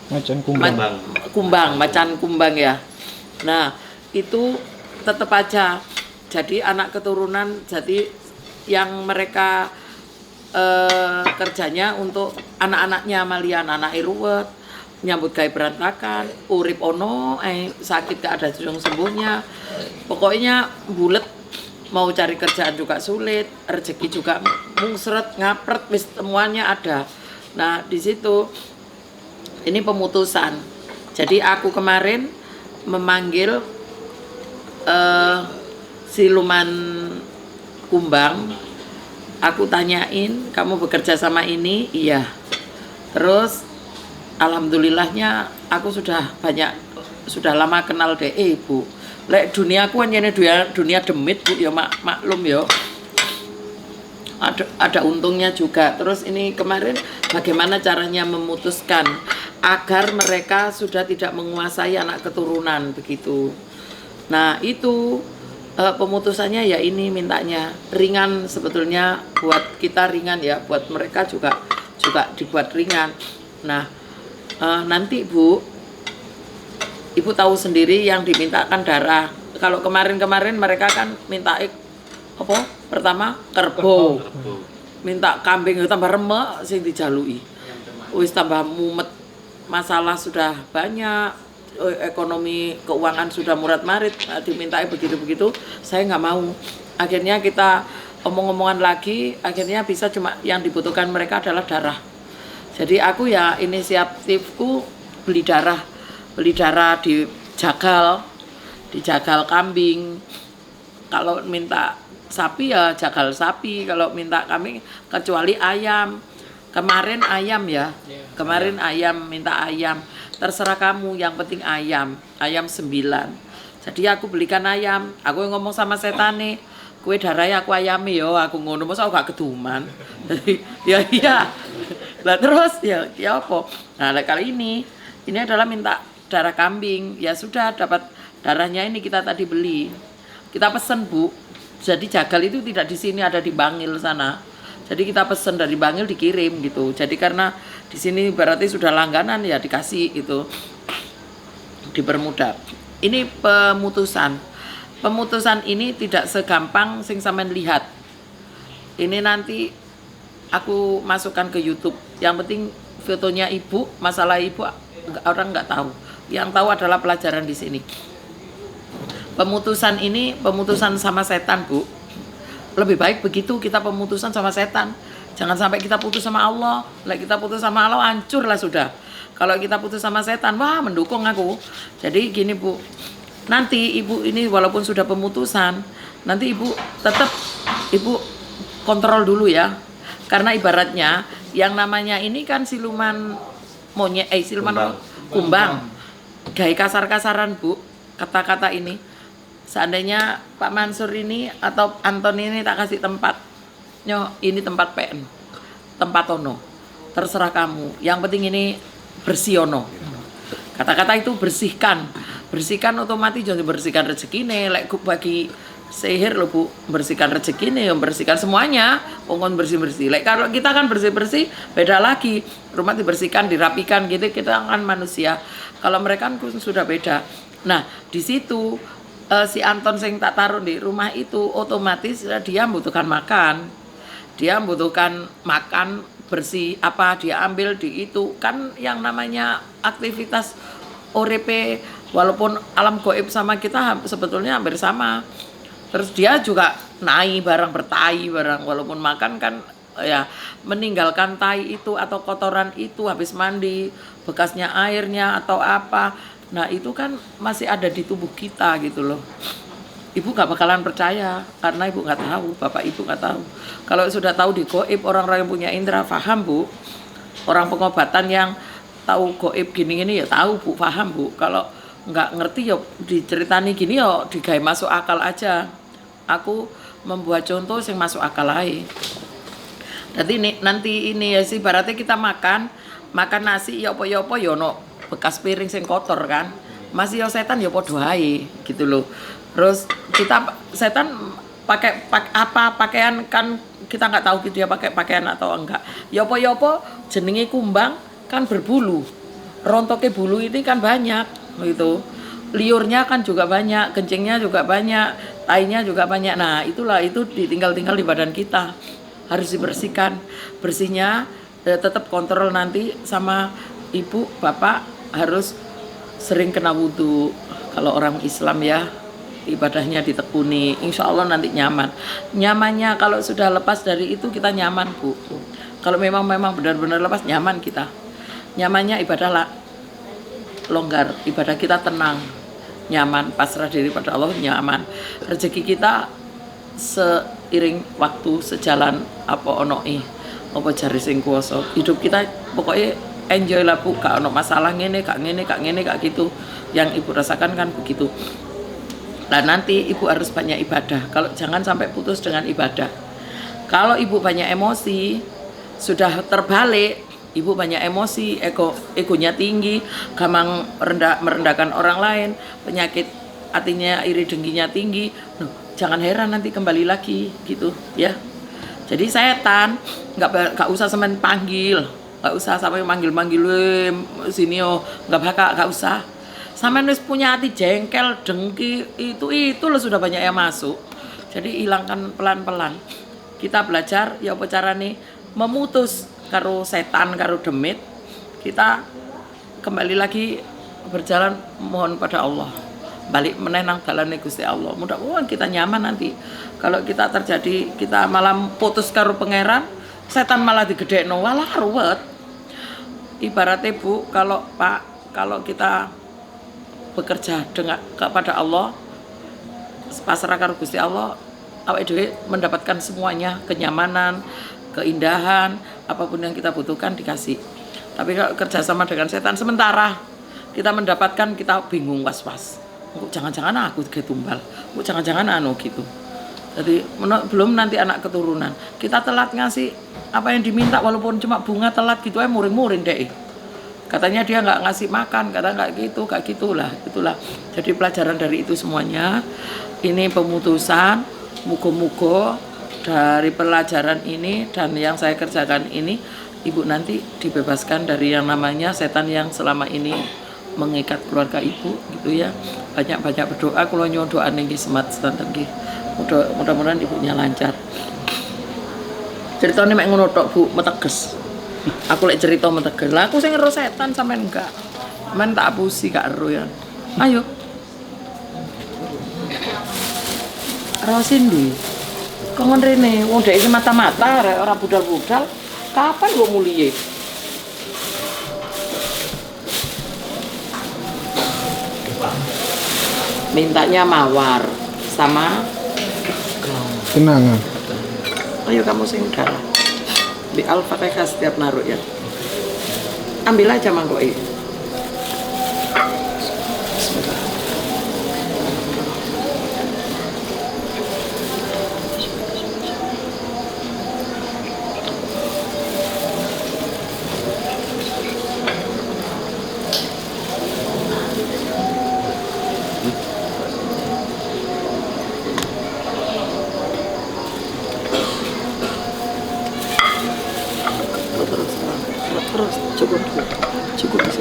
Speaker 5: Macan kumbang.
Speaker 3: macan kumbang ya. Nah itu tetap aja jadi anak keturunan, jadi yang mereka kerjanya untuk anak-anaknya malian, anak ruwet, nyambut gawe berantakan, urip ono, sakit gak ada sembuhnya. Pokoknya bulet, mau cari kerjaan juga sulit, rezeki juga mungsret, ngapret, wis semuanya ada. Nah di situ ini pemutusan. Jadi aku kemarin memanggil siluman kumbang. Aku tanyain, kamu bekerja sama ini? Iya. Terus alhamdulillahnya aku sudah lama kenal deh Bu. Lek dunia aku hanya dunia demit Bu ya, maklum ya. Ada untungnya juga. Terus ini kemarin bagaimana caranya memutuskan agar mereka sudah tidak menguasai anak keturunan begitu. Nah itu pemutusannya ya ini mintanya ringan, sebetulnya buat kita ringan ya, buat mereka juga dibuat ringan. Nah nanti Bu, Ibu tahu sendiri yang dimintakan darah. Kalau kemarin mereka kan minta apa? Pertama kerbau, minta kambing tambah remek sing dijalui, wis tambah mumet, masalah sudah banyak, ekonomi keuangan sudah murat-marit, dimintai begitu-begitu, saya nggak mau. Akhirnya kita omong-omongan lagi, akhirnya bisa cuma yang dibutuhkan mereka adalah darah. Jadi aku ya inisiatifku beli darah di jagal kambing. Kalau minta sapi ya jagal sapi, kalau minta kambing kecuali ayam. Kemarin ayam ya, kemarin ayam, minta ayam. Terserah kamu, yang penting ayam 9. Jadi aku belikan ayam, aku ngomong sama setane, kue darahnya aku ayami yo, aku ngono, masa aku gak keduman. Jadi ya iya. Lah terus ya apa? Nah kali ini adalah minta darah kambing, ya sudah dapat darahnya ini kita tadi beli. Kita pesen Bu, jadi jagal itu tidak di sini, ada di Bangil sana. Jadi kita pesen dari Bangil dikirim gitu. Jadi karena di sini berarti sudah langganan ya dikasih gitu, dipermudah. Ini pemutusan. Pemutusan ini tidak segampang sing sampean lihat. Ini nanti aku masukkan ke YouTube. Yang penting fotonya Ibu, masalah Ibu orang nggak tahu. Yang tahu adalah pelajaran di sini. Pemutusan ini pemutusan sama setan Bu. Lebih baik begitu kita pemutusan sama setan. Jangan sampai kita putus sama Allah. Lah kita putus sama Allah hancur lah sudah. Kalau kita putus sama setan, wah mendukung aku. Jadi gini Bu, nanti Ibu ini walaupun sudah pemutusan, nanti Ibu tetap Ibu kontrol dulu ya. Karena ibaratnya yang namanya ini kan siluman monyet, siluman kumbang. Gaya kasar-kasaran Bu, kata-kata ini. Seandainya Pak Mansur ini atau Anton ini tak kasih tempat, ini tempat PN, tempat ono, terserah kamu. Yang penting ini bersih ono. Kata-kata itu bersihkan otomatis jadi bersihkan rezeki nih. Lek bagi sihir loh Bu, bersihkan rezeki nih, bersihkan semuanya, pokoknya bersih. Lek kalau kita kan bersih beda lagi. Rumah dibersihkan, dirapikan gitu, kita kan manusia. Kalau mereka kan sudah beda. Nah di situ si Anton sing tak taruh di rumah itu otomatis dia membutuhkan makan. Dia membutuhkan makan bersih apa dia ambil di itu kan yang namanya aktivitas ORP walaupun alam goib sama kita sebetulnya hampir sama. Terus dia juga naik barang bertai barang walaupun makan kan ya meninggalkan tai itu atau kotoran itu habis mandi bekasnya airnya atau apa. Nah itu kan masih ada di tubuh kita gitu loh. Ibu nggak bakalan percaya karena ibu nggak tahu, bapak ibu nggak tahu. Kalau sudah tahu di goib orang-orang yang punya indera paham bu. Orang pengobatan yang tahu goib gini-gini ya tahu bu, paham bu. Kalau nggak ngerti ya diceritani gini ya digawe masuk akal aja. Aku membuat contoh yang masuk akal aja. Jadi nanti ini ya sih ibaratnya kita makan nasi ya apa ya no bekas piring sing kotor kan. Masih ya setan ya podo ae gitu loh. Terus kita setan pakai apa pakaian kan kita nggak tahu dia pakai pakaian atau enggak. Ya apa jenenge kumbang kan berbulu. Rontoknya bulu ini kan banyak gitu. Liurnya kan juga banyak, kencingnya juga banyak, tainya juga banyak. Nah, itulah itu ditinggal-tinggal di badan kita. Harus dibersihkan. Bersihnya tetap kontrol nanti sama ibu, bapak harus sering kena wudhu. Kalau orang Islam ya ibadahnya ditekuni, insya Allah nanti nyaman. Nyamannya kalau sudah lepas dari itu kita nyaman bu. Kalau memang benar-benar lepas nyaman kita. Nyamannya ibadah lah longgar, ibadah kita tenang, nyaman, pasrah diri pada Allah nyaman. Rezeki kita seiring waktu sejalan apa onoi, apa jari sing kuwasa. Hidup kita pokoknya enjoy lah bu, gak ono masalah ngene, gak gitu. Yang ibu rasakan kan begitu. Nah nanti ibu harus banyak ibadah. Kalau jangan sampai putus dengan ibadah. Kalau ibu banyak emosi, sudah terbalik. Ibu banyak emosi, egonya tinggi, gampang merendahkan orang lain, penyakit hatinya iri dengkinya tinggi. Jangan heran nanti kembali lagi gitu ya. Jadi setan nggak usah semen panggil, nggak usah sampai manggil sini nggak usah. Sampai wis punya hati jengkel, dengki, itu lo sudah banyak yang masuk. Jadi hilangkan pelan-pelan. Kita belajar ya apa carane memutus karo setan, karo demit. Kita kembali lagi berjalan mohon pada Allah. Balik menenang dalane Gusti Allah. Mudah-mudahan kita nyaman nanti. Kalau kita terjadi kita malam putus karo pangeran, setan malah digedekno, walah ruwet. Ibaratnya Bu, kalau kita bekerja dengan kepada Allah, pasrah karo Gusti Allah, awake dhewe mendapatkan semuanya, kenyamanan, keindahan, apapun yang kita butuhkan dikasih. Tapi kalau kerjasama dengan setan sementara, kita mendapatkan, kita bingung, was-was. Jangan-jangan aku ketumbal, jangan-jangan gitu. Jadi belum nanti anak keturunan. Kita telat ngasih apa yang diminta, walaupun cuma bunga telat gitu muring-muring deh. Katanya dia nggak ngasih makan, kata nggak gitulah. Jadi pelajaran dari itu semuanya. Ini pemutusan, mugo-mugo dari pelajaran ini dan yang saya kerjakan ini, ibu nanti dibebaskan dari yang namanya setan yang selama ini mengikat keluarga ibu gitu ya. Banyak-banyak berdoa, kalau nyon doa niki semat sedanten nggih. Mudah-mudahan ibunya lancar. Ceritanya mek ngono tok Bu, meteges. Aku lek cerita meteges. Lah aku sing ngero setan sampean enggak. Men tak apusi gak ero ya. Ayo. Rosindi. Kongon rene, wong dhek iki mata-mata ora budal-budal. Kapan kok muliye? Mintanya mawar sama
Speaker 5: kenangan.
Speaker 3: ayo kamu sing darah di Al-Fatihah setiap naruh ya, ambil aja mangkok ini. Terus cukup bisa.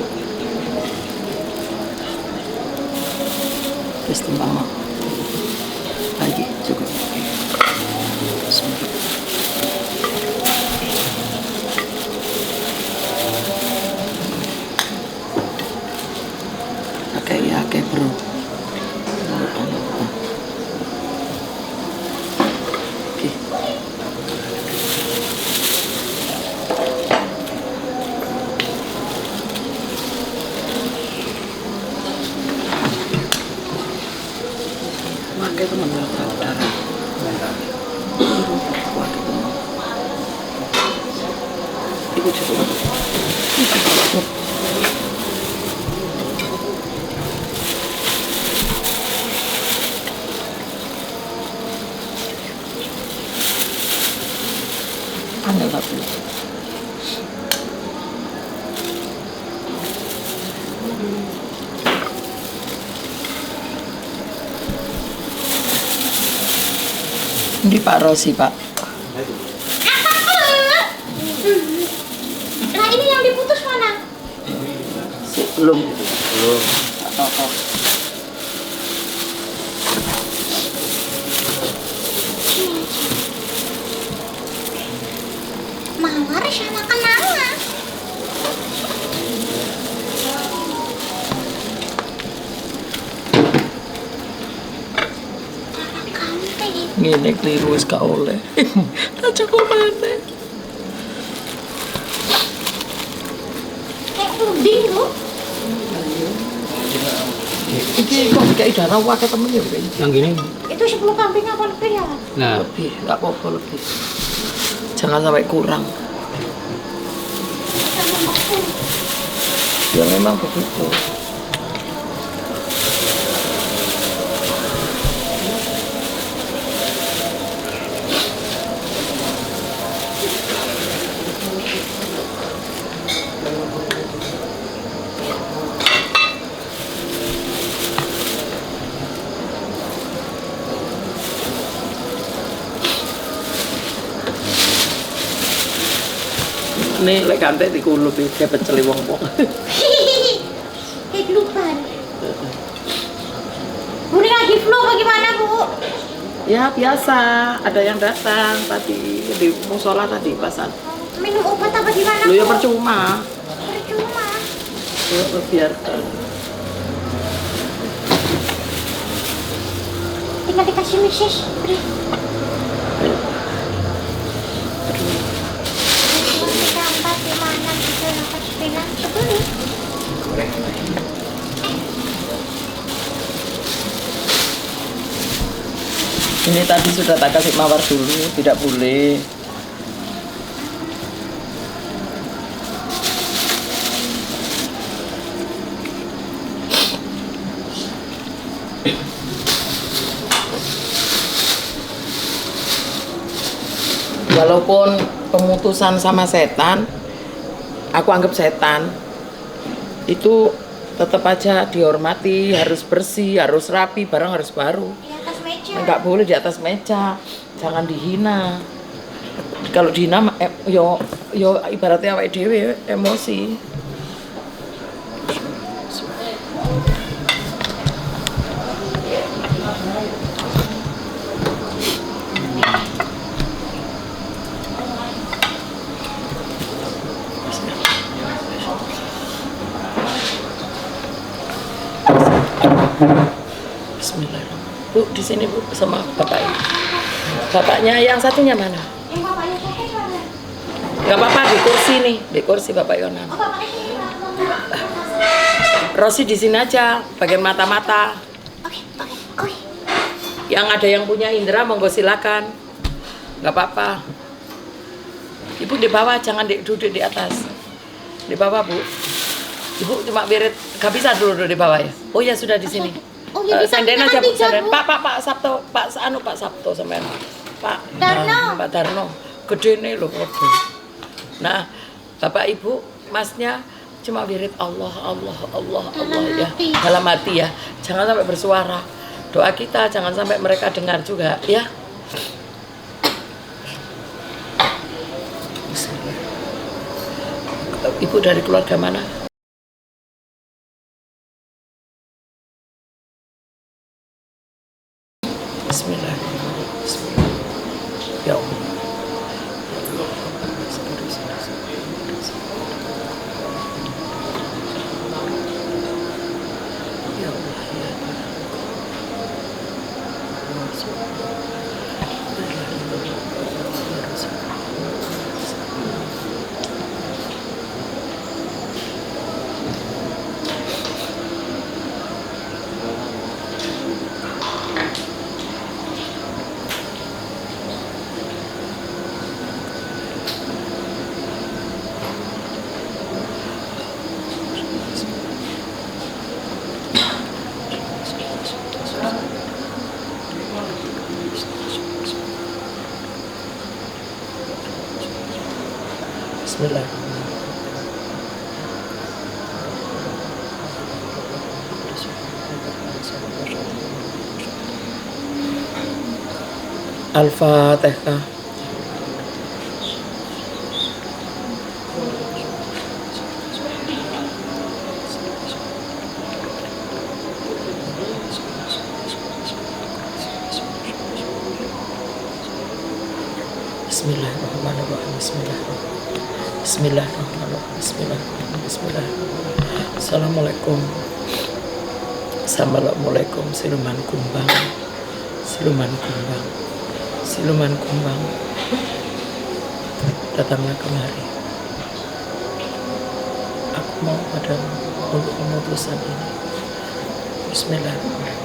Speaker 3: Terus timbang. Lagi cukup. Oke ya, oke bro. Oke. Pakai teman darah. Ibu cukup. Anda tapi. Ini Pak Rosi, Pak.
Speaker 2: Nah ini yang diputus mana?
Speaker 3: Belum.
Speaker 2: Mawar sama kenanga.
Speaker 3: Ngene keliru wis gak oleh. Tak cukup maneh.
Speaker 2: Kayak puding lu.
Speaker 3: Iki kok kayak darah wae temen ya iki.
Speaker 4: Yang gini.
Speaker 2: Itu 10 kambing apa lebih ya?
Speaker 4: Nah,
Speaker 3: Lebih, gak apa-apa lebih. Jangan sampai kurang. Ya memang begitu. Nih lek kantek dikulup iki kayak pecel wong-wong.
Speaker 2: Kayak lupan. Bu ini lagi flu bagaimana Bu?
Speaker 3: Ya biasa, ada yang datang tadi di musola tadi pasan.
Speaker 2: Minum obat apa gimana?
Speaker 3: Lu ya
Speaker 2: Bu?
Speaker 3: percuma.
Speaker 2: Percuma.
Speaker 3: Ya biarkan.
Speaker 2: Tinggal dikasih misis. Gambar gimana gitu nafas pinang sebelum.
Speaker 3: Ini tadi sudah tak kasih mawar dulu, tidak boleh. Walaupun pemutusan sama setan, aku anggap setan, itu tetap aja dihormati, harus bersih, harus rapi, barang harus baru.
Speaker 2: Di atas meja.
Speaker 3: Nggak boleh di atas meja, jangan dihina. Kalau dihina, yo ibaratnya awake dhewe emosi. Bismillahirrahmanirrahim. Bu, di sini Bu sama bapak ini. Bapaknya yang satunya mana?
Speaker 2: Yang bapaknya sakit mana?
Speaker 3: Gak apa-apa di kursi nih, di kursi Bapak Yonan.
Speaker 2: Oh bapaknya sini Pak.
Speaker 3: Rosi di sini aja, bagian mata-mata.
Speaker 2: Oke, oke.
Speaker 3: Yang ada yang punya indera monggo silakan. Gak apa-apa. Ibu di bawah, jangan duduk di atas. Di bawah Bu. Ibu cuma berit, gak bisa dulu di bawah ya. Oh ya sudah di sini.
Speaker 2: Oh, ya bisa.
Speaker 3: Senden aja Bu,
Speaker 2: Bisa,
Speaker 3: senden.
Speaker 2: Bu.
Speaker 3: Pak Sabto, Pak Sabto sampean. Pak
Speaker 2: Darno.
Speaker 3: Pak Darno. Gede nih loh waduh. Nah, Bapak Ibu, Masnya cuma wirid Allah ya. Dalam hati ya. Jangan sampai bersuara. Doa kita jangan sampai mereka dengar juga ya. Ibu dari keluarga mana? Bismillah. Bismillahirrahmanirrahim. Al-Fatihah. Bismillahirrahmanirrahim. Bismillahirrahmanirrahim. Bismillahirrahmanirrahim. Assalamualaikum. Assalamualaikum. Siluman kumbang. Siluman kumbang. Siluman kumbang. Datanglah kemari. Aku mau padamu untuk memutuskan ini. Bismillahirrahmanirrahim.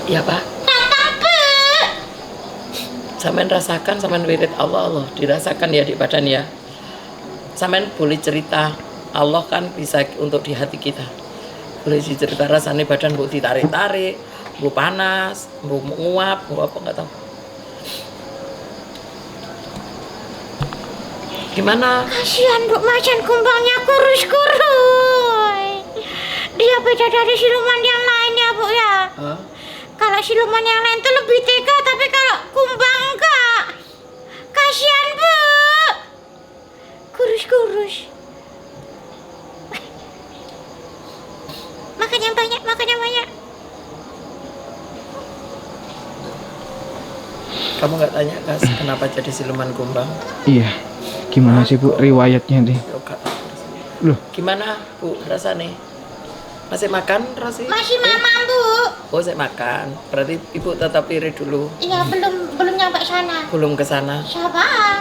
Speaker 3: Ya Pak. Sampean rasakan, sampean wirid Allah dirasakan ya di badan ya. Sampean boleh cerita, Allah kan bisa untuk di hati kita. Boleh dicerita rasanya badan bu ditarik-tarik, bu panas, bu nguap, bu apa nggak tahu. Gimana?
Speaker 2: Kasihan Bu, macan kumbangnya kurus-kurus. Dia beda dari siluman yang lainnya Bu ya.
Speaker 3: Hah?
Speaker 2: Kalau siluman yang lain tuh lebih tega, tapi kalau kumbang enggak. Kasihan Bu. Kurus-kurus. Makan yang banyak, makan yang banyak.
Speaker 3: Kamu nggak tanya Kas, kenapa jadi siluman kumbang?
Speaker 5: Iya. Gimana sih Bu riwayatnya nih? Loh,
Speaker 3: Gimana Bu rasanya? Masih makan Rosi?
Speaker 2: Masih mamam Bu.
Speaker 3: Oh saya makan, berarti ibu tetap irit dulu.
Speaker 2: Iya, belum nyampe sana.
Speaker 3: Belum ke sana.
Speaker 2: Sabar.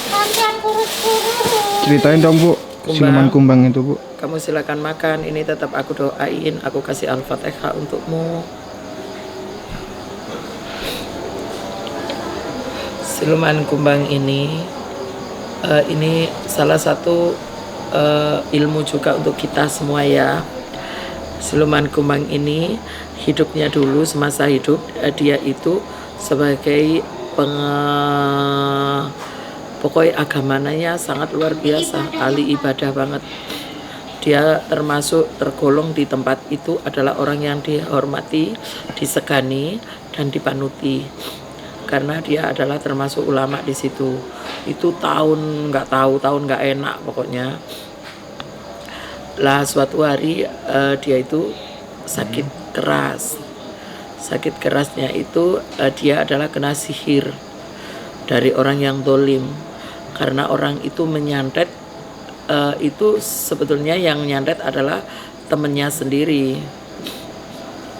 Speaker 2: Kasihan kurus-kurus.
Speaker 5: ceritain dong Bu,
Speaker 3: Kumbang.
Speaker 5: siluman kumbang itu Bu.
Speaker 3: Kamu silakan makan, ini tetap aku doain, aku kasih Al-Fatihah untukmu. Siluman kumbang ini salah satu ilmu juga untuk kita semua ya. Siluman kumbang ini hidupnya dulu semasa hidup dia itu sebagai pokoknya agamanya sangat luar biasa, ahli ibadah banget. Dia termasuk tergolong di tempat itu adalah orang yang dihormati, disegani dan dipanuti. Karena dia adalah termasuk ulama di situ. Itu tahun nggak enak pokoknya. Lah suatu hari dia itu sakit keras. Sakit kerasnya itu dia adalah kena sihir dari orang yang dolim. Karena orang itu menyantet, itu sebetulnya yang nyantet adalah temennya sendiri.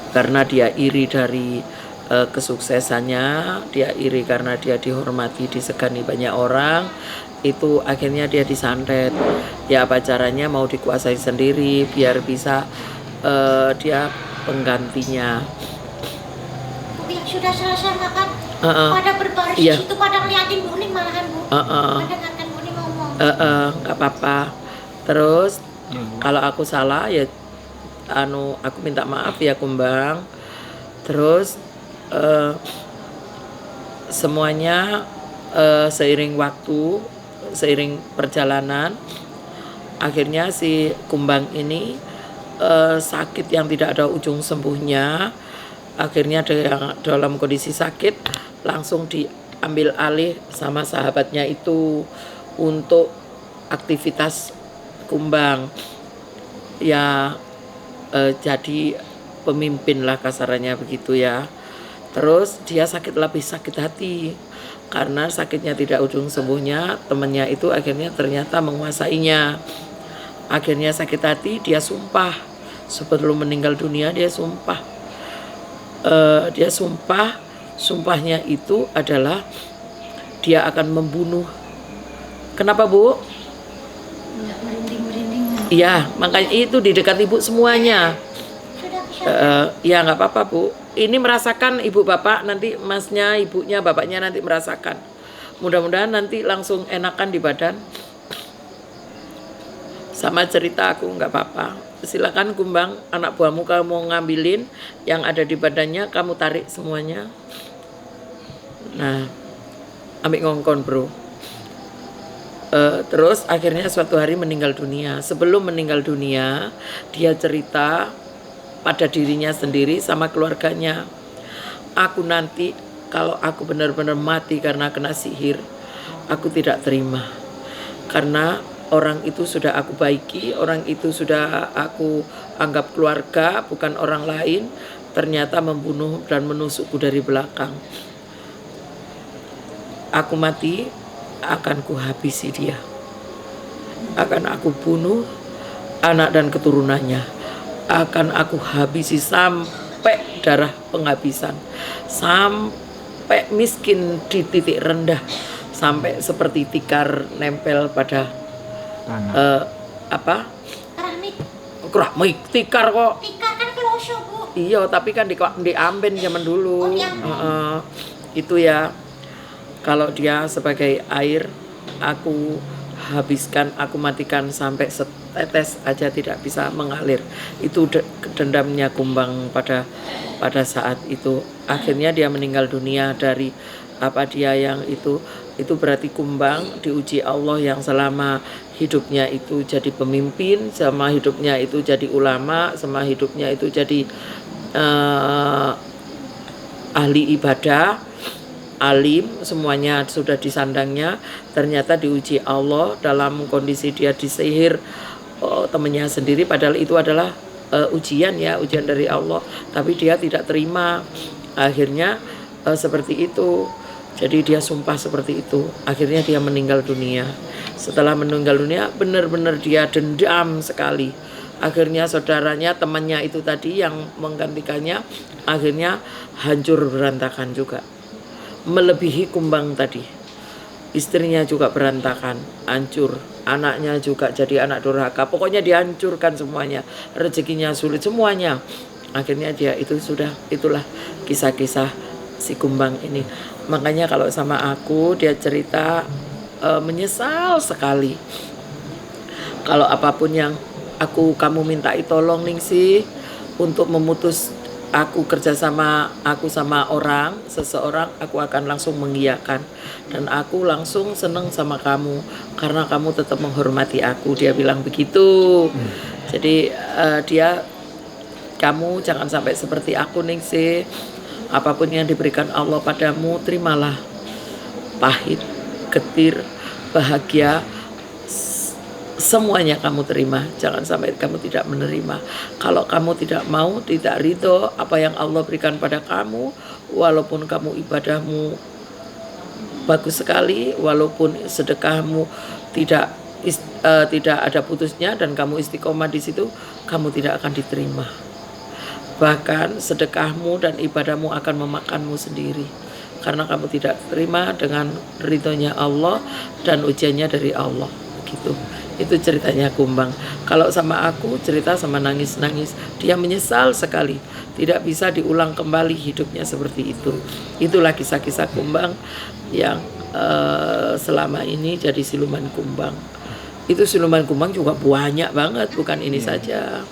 Speaker 3: Karena dia iri dari kesuksesannya, dia iri karena dia dihormati, disegani banyak orang, itu akhirnya dia disantet. Ya apa caranya, mau dikuasai sendiri biar bisa dia penggantinya.
Speaker 2: Bu yang sudah selesai makan pada berbaris
Speaker 3: Iya.
Speaker 2: itu pada ngeliatin Bu Ning malahan Bu. Pada ngeliatin Bu Ning ngomong.
Speaker 3: Nggak apa-apa. Terus kalau aku salah ya aku minta maaf ya Kumbang. Terus semuanya seiring waktu, seiring perjalanan, akhirnya si Kumbang ini sakit yang tidak ada ujung sembuhnya. Akhirnya dalam kondisi sakit langsung diambil alih sama sahabatnya itu untuk aktivitas Kumbang. Ya jadi pemimpin lah kasarannya begitu ya. Terus dia lebih sakit hati karena sakitnya tidak ujung sembuhnya. Temannya itu akhirnya ternyata menguasainya. Akhirnya sakit hati, dia sumpah sebelum meninggal dunia. Dia sumpah, sumpahnya itu adalah dia akan membunuh. Kenapa Bu?
Speaker 2: Merinding-merinding.
Speaker 3: Iya, makanya itu di dekat ibu semuanya. Ya nggak apa-apa Bu. Ini merasakan ibu bapak, nanti masnya, ibunya, bapaknya nanti merasakan. Mudah-mudahan nanti langsung enakan di badan. Sama cerita aku nggak apa-apa. Silakan Kumbang, anak buahmu kamu ngambilin yang ada di badannya, kamu tarik semuanya. Nah, ambil ngongkon bro. Terus akhirnya suatu hari meninggal dunia. Sebelum meninggal dunia, dia cerita pada dirinya sendiri sama keluarganya. Aku nanti kalau aku benar-benar mati karena kena sihir, aku tidak terima. Karena orang itu sudah aku baiki, orang itu sudah aku anggap keluarga, bukan orang lain, ternyata membunuh dan menusukku dari belakang. Aku mati, akan kuhabisi dia. Akan aku bunuh anak dan keturunannya. Akan aku habisi sampai darah penghabisan, sampai miskin di titik rendah, sampai seperti tikar nempel pada keramik tikar kok.
Speaker 2: Tikar kan klosyo, Bu.
Speaker 3: Iya, tapi kan di Amben zaman dulu. Itu ya, kalau dia sebagai air, aku habiskan, aku matikan sampai setetes aja tidak bisa mengalir. Itu dendamnya Kumbang pada saat itu. Akhirnya dia meninggal dunia dari apa dia yang itu berarti Kumbang diuji Allah yang selama hidupnya itu jadi pemimpin, sama hidupnya itu jadi ulama, sama hidupnya itu jadi ahli ibadah, alim, semuanya sudah disandangnya. Ternyata diuji Allah dalam kondisi dia disihir temannya sendiri, padahal itu adalah ujian dari Allah, tapi dia tidak terima. Akhirnya seperti itu. Jadi dia sumpah seperti itu. Akhirnya dia meninggal dunia. Setelah meninggal dunia, benar-benar dia dendam sekali. Akhirnya saudaranya, temannya itu tadi yang menggantikannya, akhirnya hancur berantakan juga. Melebihi Kumbang tadi. Istrinya juga berantakan, hancur. Anaknya juga jadi anak durhaka. Pokoknya dihancurkan semuanya. Rezekinya sulit semuanya. Akhirnya dia itulah kisah-kisah si Kumbang ini. Makanya kalau sama aku dia cerita menyesal sekali. Kalau apapun yang kamu mintai tolong Ningsih untuk memutus aku kerja sama seseorang, aku akan langsung mengiyakan dan aku langsung seneng sama kamu karena kamu tetap menghormati aku. Dia bilang begitu. Jadi kamu jangan sampai seperti aku Ningsih. Apapun yang diberikan Allah padamu, terimalah. Pahit, getir, bahagia, semuanya kamu terima. Jangan sampai kamu tidak menerima. Kalau kamu tidak mau, tidak ridho apa yang Allah berikan pada kamu, walaupun kamu ibadahmu bagus sekali, walaupun sedekahmu tidak ada putusnya dan kamu istiqomah di situ, kamu tidak akan diterima. Bahkan sedekahmu dan ibadahmu akan memakanmu sendiri karena kamu tidak terima dengan ridhonya Allah dan ujiannya dari Allah. Gitu. Itu ceritanya Kumbang. Kalau sama aku cerita sama nangis-nangis, dia menyesal sekali, tidak bisa diulang kembali hidupnya seperti itu. Itulah kisah-kisah Kumbang yang selama ini jadi siluman Kumbang. Itu siluman Kumbang juga banyak banget, bukan ini saja.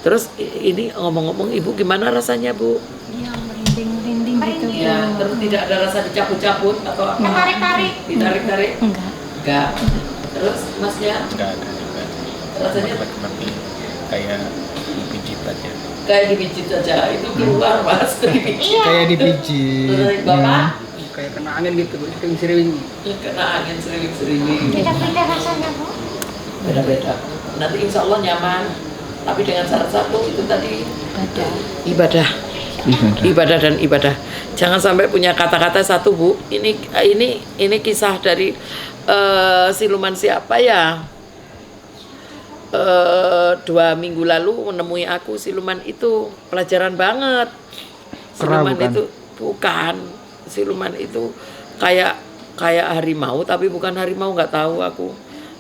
Speaker 3: Terus ini ngomong-ngomong, Ibu gimana rasanya Bu?
Speaker 1: Ya merinding-merinding gitu.
Speaker 3: Ya, terus tidak ada rasa dicabut-cabut atau apa? Ditarik-tarik? Enggak. Terus Masnya?
Speaker 5: Enggak ada juga.
Speaker 3: Rasanya
Speaker 5: Seperti kayak dipijit aja.
Speaker 3: kayak dipijit saja, itu keluar Mas dipijit.
Speaker 5: Kayak dipijit.
Speaker 3: Terus Bapak?
Speaker 4: Kayak kena angin gitu, sering-sering.
Speaker 3: Kena angin sering-sering.
Speaker 2: Beda-beda rasanya, Bu.
Speaker 3: Beda-beda. Nanti insya Allah nyaman. Tapi dengan syarat satu itu tadi ibadah dan ibadah. Jangan sampai punya kata-kata satu Bu. Ini kisah dari siluman siapa ya? 2 minggu lalu menemui aku siluman itu, pelajaran banget. Siluman
Speaker 5: bukan?
Speaker 3: itu bukan. Siluman itu kayak harimau tapi bukan harimau, nggak tahu aku.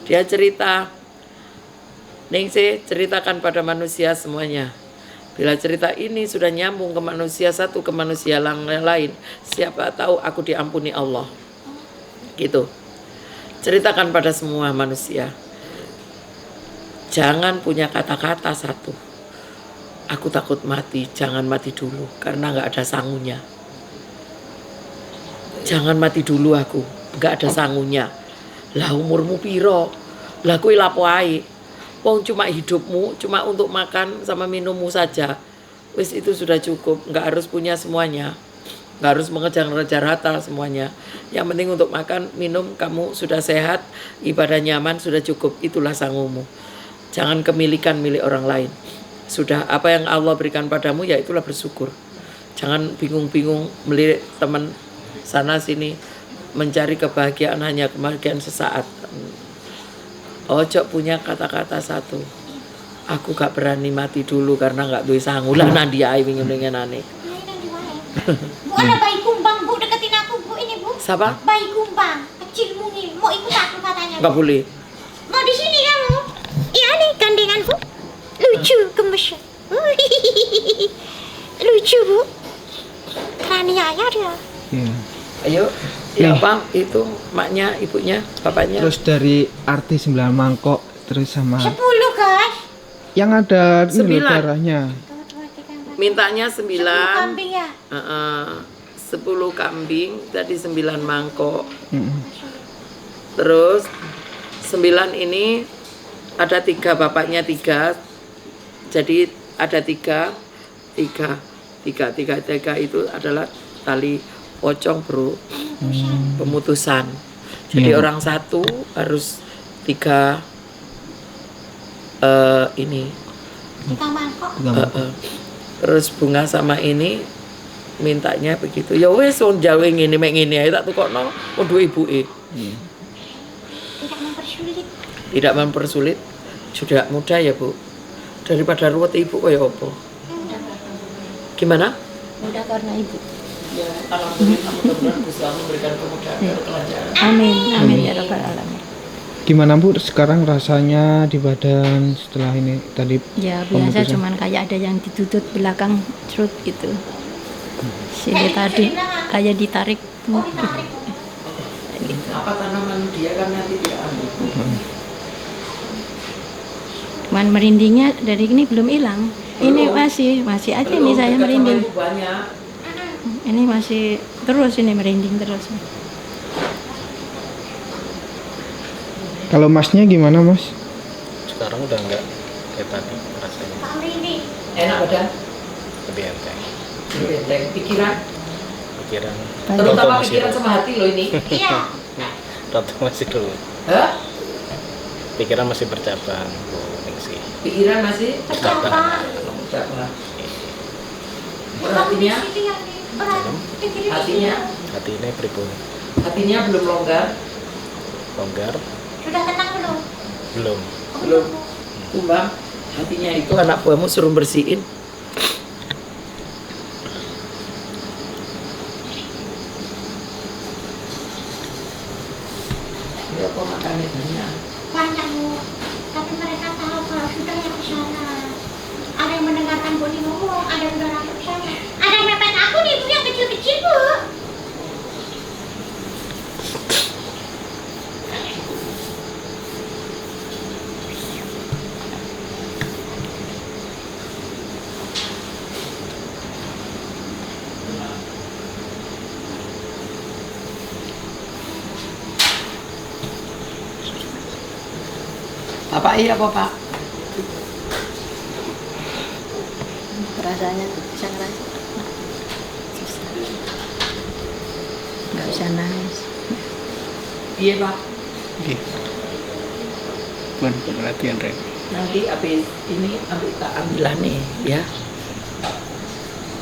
Speaker 3: Dia cerita Ningsih, ceritakan pada manusia semuanya. Bila cerita ini sudah nyambung ke manusia satu ke manusia yang lain, siapa tahu aku diampuni Allah. Gitu. Ceritakan pada semua manusia. Jangan punya kata-kata satu. Aku takut mati, jangan mati dulu karena nggak ada sangunya. Jangan mati dulu aku, nggak ada sangunya. Lah umurmu piro? Lah kuwi lapo ae? Wong cuma hidupmu, cuma untuk makan sama minummu saja. Wis itu sudah cukup, nggak harus punya semuanya. Nggak harus mengejar-ngejar harta semuanya. Yang penting untuk makan, minum, kamu sudah sehat, ibadah nyaman, sudah cukup. Itulah sangumu. Jangan kemilikan milik orang lain. Sudah apa yang Allah berikan padamu, ya itulah bersyukur. Jangan bingung-bingung melirik teman sana sini, mencari kebahagiaan hanya kebahagiaan sesaat. Ojo punya kata-kata satu. Aku gak berani mati dulu karena gak duwe sangu. Lah nanti ae wingi-winginane.
Speaker 2: Bu, ada bayi kumbang, Bu, deketin aku, Bu. Ini, Bu.
Speaker 3: Siapa?
Speaker 2: Bayi kumbang, kecil mungil. Mau ikut aku katanya.
Speaker 3: Gak boleh.
Speaker 2: Mau di sini kamu? Iya nih, gandengan, Bu. Lucu, gemes. Lucu, Bu. Kranianya dia.
Speaker 5: Iya.
Speaker 3: Ayo. Ya apa? Itu maknya, ibunya, bapaknya.
Speaker 5: Terus dari arti 9 mangkok terus sama
Speaker 2: 10, guys.
Speaker 5: yang ada ini
Speaker 3: 9.
Speaker 5: darahnya.
Speaker 3: Mintanya
Speaker 2: 10
Speaker 3: 9.
Speaker 2: kambing ya.
Speaker 3: 10 kambing, tadi 9 mangkok.
Speaker 5: Mm.
Speaker 3: Terus 9 ini ada 3, bapaknya 3. Jadi ada 3 itu adalah tali pocong, Bro. Pemutusan. Jadi
Speaker 5: Iya.
Speaker 3: orang satu harus 3 ini.
Speaker 2: 3 mangkok.
Speaker 3: Terus bunga sama ini mintanya begitu. Ya wis wong Jawa ngene mek ngene ae tak tukokno kudu ibuke.
Speaker 2: Tidak mempersulit.
Speaker 3: Tidak mempersulit. Sudah mudah ya, Bu. Daripada ruwet ibu kaya apa? Gimana?
Speaker 1: Mudah karena ibu.
Speaker 3: Ya, alhamdulillah mudah-mudahan Gusti Allah memberikan kemudahan dan kelancaran.
Speaker 1: Amin, amin ya rabbal alamin.
Speaker 5: Gimana Bu sekarang rasanya di badan setelah ini tadi
Speaker 1: Ya biasa
Speaker 5: pemutusan?
Speaker 1: cuman kayak ada yang ditutut belakang cerut gitu. Sini tadi kayak ditarik.
Speaker 3: Apa tanaman dia kan nanti dia ambil.
Speaker 1: Cuman merindingnya dari ini belum hilang. Ini masih aja ini saya merinding.
Speaker 3: Banyak.
Speaker 1: Ini masih terus ini merinding terus.
Speaker 5: Kalau Masnya gimana Mas?
Speaker 4: Sekarang udah enggak kayak tadi rasanya,
Speaker 2: Pak Merinding.
Speaker 3: Enak badan.
Speaker 4: lebih enteng.
Speaker 3: Enteng pikiran.
Speaker 4: Pikiran
Speaker 3: Terutama
Speaker 4: masih
Speaker 3: pikiran sama hati lo ini.
Speaker 2: Iya.
Speaker 4: Roto masih dulu.
Speaker 3: Hah?
Speaker 4: Pikiran masih bercabang, Bu Ningsih.
Speaker 3: Pikiran masih
Speaker 2: Bercabang.
Speaker 3: bercabang. Hatinya,
Speaker 2: Berat. Pikirin
Speaker 3: hatinya,
Speaker 4: Hati ini pribun,
Speaker 3: hatinya belum longgar,
Speaker 4: longgar,
Speaker 2: Sudah tenang belum?
Speaker 4: belum.
Speaker 3: belum tumbang. Hatinya itu anak buahmu suruh bersihin. Ya kok makannya banyak.
Speaker 2: Banyak, Bu. Tapi mereka tahu kalau sudah yang ke sana. Ada yang mendengarkan Bu Ni ngomong, ada yang udah langsung ke sana. Ada yang mepet aku nih, Bu, yang kecil-kecil, Bu.
Speaker 3: Bapak iya apa Pak?
Speaker 1: Rasanya bisa ngerasa. Susah. Nggak bisa nangis.
Speaker 3: Iya Pak.
Speaker 4: Bukan perhatian Ren.
Speaker 3: Nanti habis ini tak ambilan nih ya.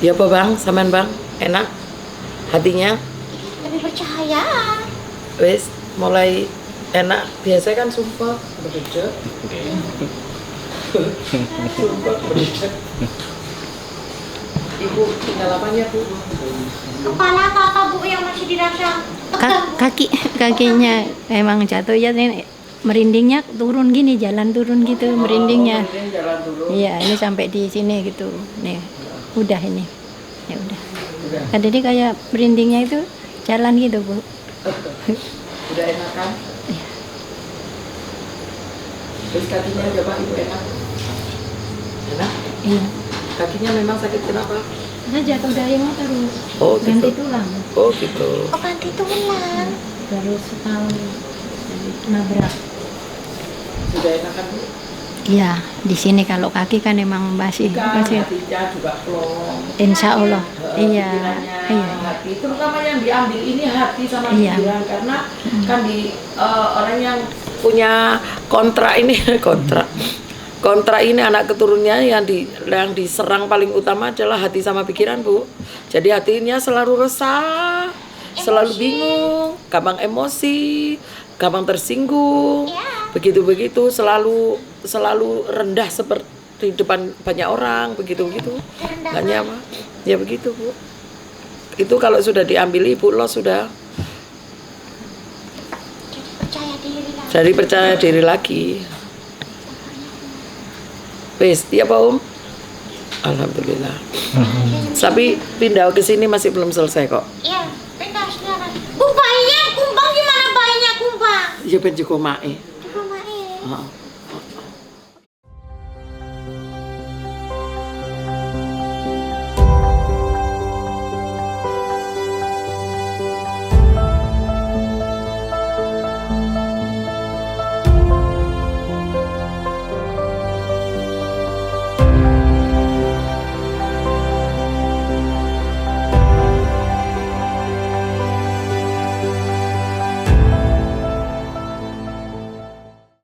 Speaker 3: Ya apa Bang? Saman Bang? Enak? Hatinya?
Speaker 2: Lebih bercahaya.
Speaker 3: Wes mulai enak. Biasanya kan sumpah berdek.
Speaker 4: Oke.
Speaker 3: Sumpah berdek. Ibu tinggal apanya Bu?
Speaker 2: Kepala kakak, Bu, yang masih dirasa tegang, Bu.
Speaker 1: Kakinya emang jatuh ya ini merindingnya turun gini, jalan turun gitu merindingnya.
Speaker 3: Merinding jalan dulu.
Speaker 1: Iya, ini sampai di sini gitu. Nih, udah ini. Ya udah. Kan jadi kayak merindingnya itu jalan gitu, Bu.
Speaker 3: Udah enak kan?
Speaker 1: Iya.
Speaker 3: Terus kakinya coba Ibu enak? Enak?
Speaker 1: Iya.
Speaker 3: Kakinya memang sakit kenapa?
Speaker 1: Saya jatuh dari motor, Bu.
Speaker 3: Oh,
Speaker 1: Ganti
Speaker 3: gitu.
Speaker 1: tulang.
Speaker 3: Oh gitu.
Speaker 2: Oh, ganti tulang.
Speaker 1: Baru setahun jadi nabrak.
Speaker 3: Sudah enak kan Bu?
Speaker 1: Iya, di sini kalau kaki kan emang masih
Speaker 3: Kan hatinya juga plong.
Speaker 1: Insya Allah. Iya,
Speaker 3: Pikirannya,
Speaker 1: iya.
Speaker 3: hati terutama yang diambil ini hati sama
Speaker 1: Iya.
Speaker 3: pikiran karena kan di orang yang punya kontra ini kontra ini anak keturunannya yang diserang paling utama adalah hati sama pikiran, Bu. Jadi hatinya selalu resah, selalu bingung, gampang emosi, gampang tersinggung. Begitu-begitu selalu rendah seperti depan banyak orang, begitu-begitu. Makanya apa? Ya begitu, Bu. Itu kalau sudah diambil Ibu lo sudah
Speaker 2: Percaya diri lah.
Speaker 3: jadi percaya diri lagi. Wes, iya Pak Om? Alhamdulillah. Tapi pindah ke sini masih belum selesai kok.
Speaker 2: Iya, pindah sekarang. Bu, bayinya kumbang gimana bayinya kumbang?
Speaker 3: Iya ben juga mae.
Speaker 2: Juga Mae.
Speaker 3: Heeh.